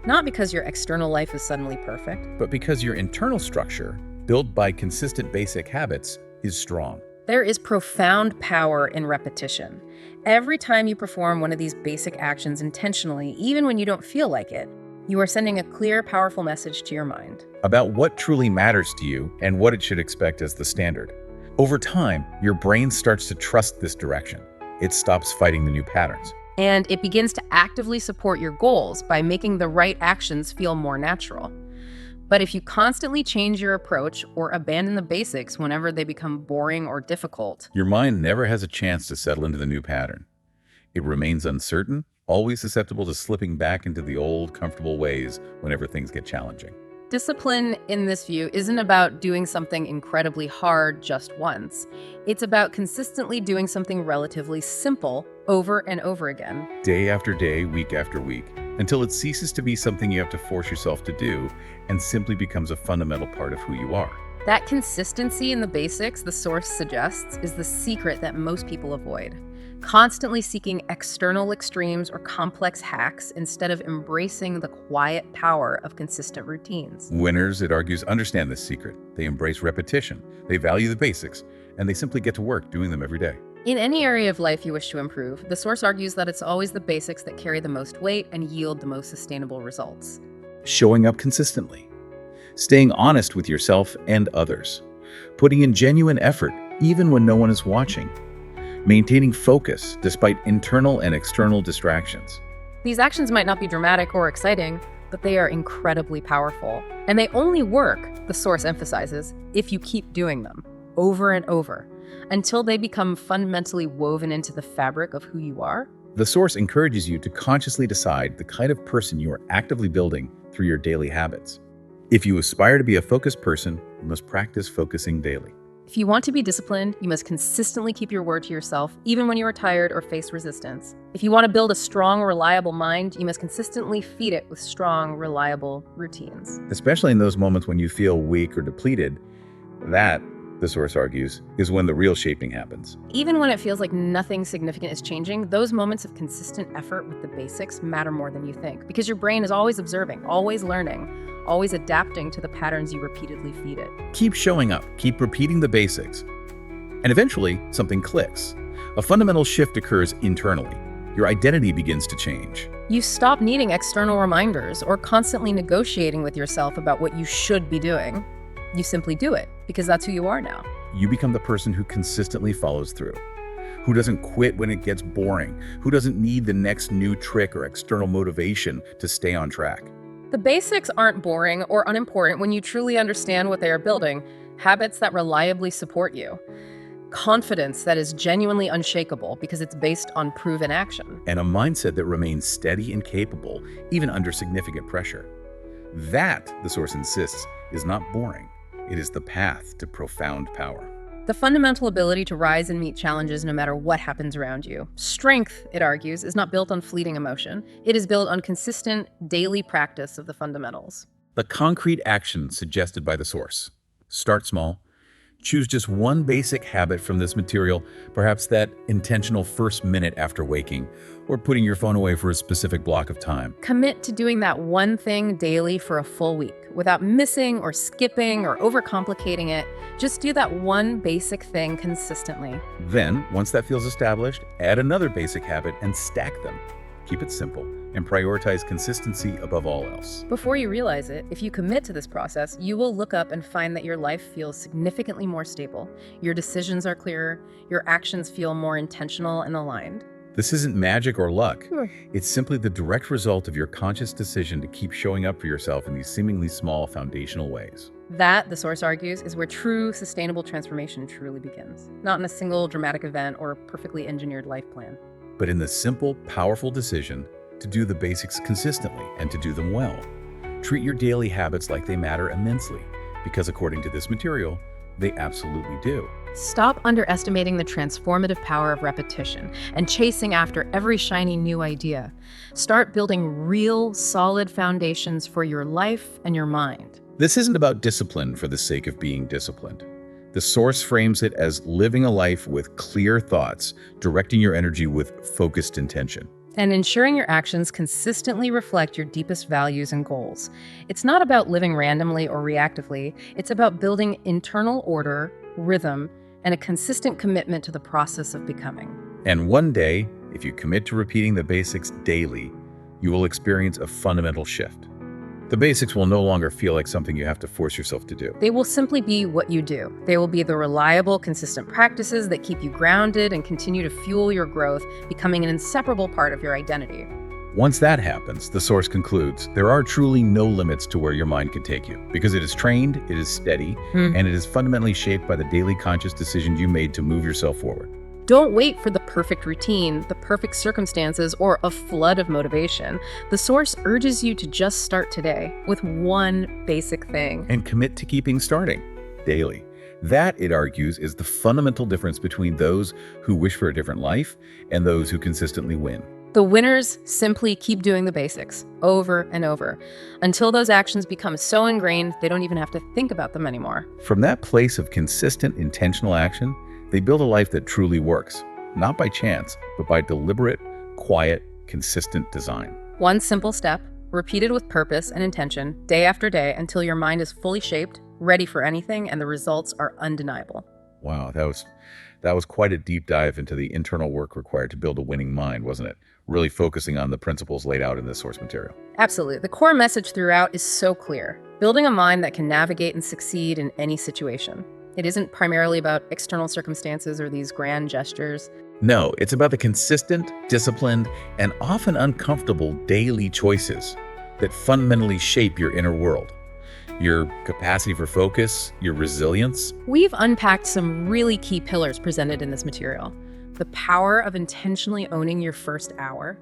Not because your external life is suddenly perfect, But because your internal structure, built by consistent basic habits, is strong. there is profound power in repetition. Every time you perform one of these basic actions intentionally, even when you don't feel like it, you are sending a clear, powerful message to your mind. About what truly matters to you and what it should expect as the standard. Over time, your brain starts to trust this direction. It stops fighting the new patterns. And it begins to actively support your goals by making the right actions feel more natural. But if you constantly change your approach or abandon the basics whenever they become boring or difficult, Your mind never has a chance to settle into the new pattern. It remains uncertain, always susceptible to slipping back into the old, comfortable ways whenever things get challenging. discipline in this view isn't about doing something incredibly hard just once. It's about consistently doing something relatively simple over and over again. Day after day, week after week, until it ceases to be something you have to force yourself to do and simply becomes a fundamental part of who you are. That consistency in the basics, the source suggests, is the secret that most people avoid. Constantly seeking external extremes or complex hacks instead of embracing the quiet power of consistent routines. Winners, it argues, understand this secret. They embrace repetition, they value the basics, and they simply get to work doing them every day. In any area of life you wish to improve, the source argues that it's always the basics that carry the most weight and yield the most sustainable results. Showing up consistently, staying honest with yourself and others, putting in genuine effort even when no one is watching, maintaining focus despite internal and external distractions. These actions might not be dramatic or exciting, but they are incredibly powerful. And they only work, the source emphasizes, if you keep doing them over and over until they become fundamentally woven into the fabric of who you are. The source encourages you to consciously decide the kind of person you are actively building through your daily habits. If you aspire to be a focused person, you must practice focusing daily. If you want to be disciplined, you must consistently keep your word to yourself, even when you are tired or face resistance. If you want to build a strong, reliable mind, you must consistently feed it with strong, reliable routines. Especially in those moments when you feel weak or depleted, that, the source argues, is when the real shaping happens. Even when it feels like nothing significant is changing, those moments of consistent effort with the basics matter more than you think, because your brain is always observing, always learning, always adapting to the patterns you repeatedly feed it. Keep showing up, keep repeating the basics, and eventually something clicks. A fundamental shift occurs internally. your identity begins to change. You stop needing external reminders or constantly negotiating with yourself about what you should be doing. You simply do it because that's who you are now. You become the person who consistently follows through, who doesn't quit when it gets boring, who doesn't need the next new trick or external motivation to stay on track. The basics aren't boring or unimportant when you truly understand what they are building. Habits that reliably support you. Confidence that is genuinely unshakable because it's based on proven action. And a mindset that remains steady and capable, even under significant pressure. That, the source insists, is not boring. It is the path to profound power. The fundamental ability to rise and meet challenges no matter what happens around you. Strength, it argues, is not built on fleeting emotion. It is built on consistent, daily practice of the fundamentals. The concrete action suggested by the source. Start small. Choose just one basic habit from this material, perhaps that intentional first minute after waking, or putting your phone away for a specific block of time. Commit to doing that one thing daily for a full week, without missing or skipping or overcomplicating it. Just do that one basic thing consistently. Then, once that feels established, add another basic habit and stack them. Keep it simple and prioritize consistency above all else. Before you realize it, if you commit to this process, you will look up and find that your life feels significantly more stable. Your decisions are clearer, your actions feel more intentional and aligned. This isn't magic or luck. It's simply the direct result of your conscious decision to keep showing up for yourself in these seemingly small foundational ways. That, the source argues, is where true sustainable transformation truly begins. Not in a single dramatic event or perfectly engineered life plan. But in the simple, powerful decision to do the basics consistently and to do them well. Treat your daily habits like they matter immensely, because according to this material, they absolutely do. Stop underestimating the transformative power of repetition and chasing after every shiny new idea. Start building real, solid foundations for your life and your mind. This isn't about discipline for the sake of being disciplined. The source frames it as living a life with clear thoughts, directing your energy with focused intention. And ensuring your actions consistently reflect your deepest values and goals. It's not about living randomly or reactively. It's about building internal order, rhythm, and a consistent commitment to the process of becoming. And one day, if you commit to repeating the basics daily, you will experience a fundamental shift. The basics will no longer feel like something you have to force yourself to do. They will simply be what you do. They will be the reliable, consistent practices that keep you grounded and continue to fuel your growth, becoming an inseparable part of your identity. Once that happens, the source concludes, there are truly no limits to where your mind can take you, because it is trained, it is steady, and it is fundamentally shaped by the daily conscious decisions you made to move yourself forward. Don't wait for the perfect routine, the perfect circumstances, or a flood of motivation. The source urges you to just start today with one basic thing. And commit to keeping starting daily. That, it argues, is the fundamental difference between those who wish for a different life and those who consistently win. The winners simply keep doing the basics over and over until those actions become so ingrained they don't even have to think about them anymore. From that place of consistent, intentional action, they build a life that truly works, not by chance, but by deliberate, quiet, consistent design. One simple step, repeated with purpose and intention, day after day, until your mind is fully shaped, ready for anything, and the results are undeniable. Wow, that was quite a deep dive into the internal work required to build a winning mind, wasn't it? Really focusing on the principles laid out in this source material. Absolutely. The core message throughout is so clear. Building a mind that can navigate and succeed in any situation. It isn't primarily about external circumstances or these grand gestures. No, it's about the consistent, disciplined, and often uncomfortable daily choices that fundamentally shape your inner world. Your capacity for focus, your resilience. We've unpacked some really key pillars presented in this material. The power of intentionally owning your first hour.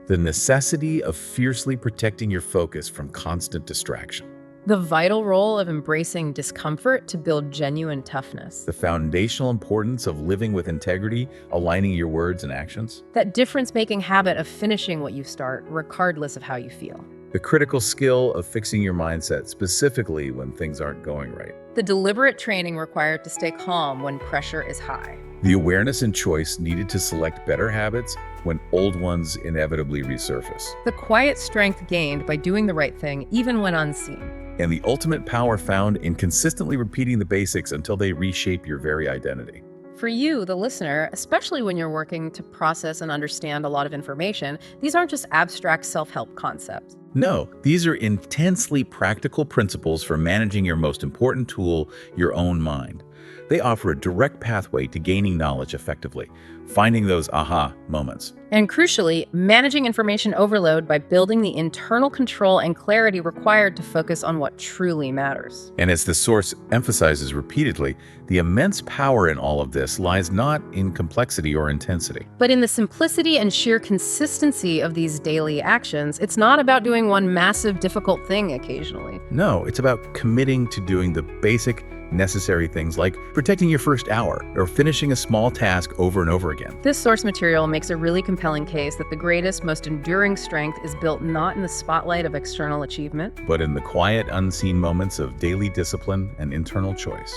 The necessity of fiercely protecting your focus from constant distraction. The vital role of embracing discomfort to build genuine toughness. The foundational importance of living with integrity, aligning your words and actions. That difference-making habit of finishing what you start, regardless of how you feel. The critical skill of fixing your mindset, specifically when things aren't going right. The deliberate training required to stay calm when pressure is high. The awareness and choice needed to select better habits when old ones inevitably resurface. The quiet strength gained by doing the right thing, even when unseen. And the ultimate power found in consistently repeating the basics until they reshape your very identity. For you, the listener, especially when you're working to process and understand a lot of information, these aren't just abstract self-help concepts. No, these are intensely practical principles for managing your most important tool, your own mind. They offer a direct pathway to gaining knowledge effectively, finding those aha moments. And crucially, managing information overload by building the internal control and clarity required to focus on what truly matters. And as the source emphasizes repeatedly, the immense power in all of this lies not in complexity or intensity. But in the simplicity and sheer consistency of these daily actions, it's not about doing one massive, difficult thing occasionally. No, it's about committing to doing the basic, necessary things like protecting your first hour or finishing a small task over and over again. This source material makes a really compelling case that the greatest, most enduring strength is built not in the spotlight of external achievement, But in the quiet, unseen moments of daily discipline and internal choice.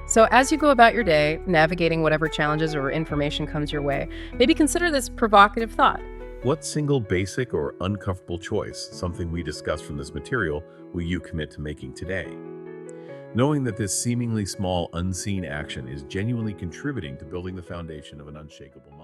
So as you go about your day, navigating whatever challenges or information comes your way, maybe consider this provocative thought. What single basic or uncomfortable choice, something we discussed from this material, will you commit to making today? Knowing that this seemingly small, unseen action is genuinely contributing to building the foundation of an unshakable mind.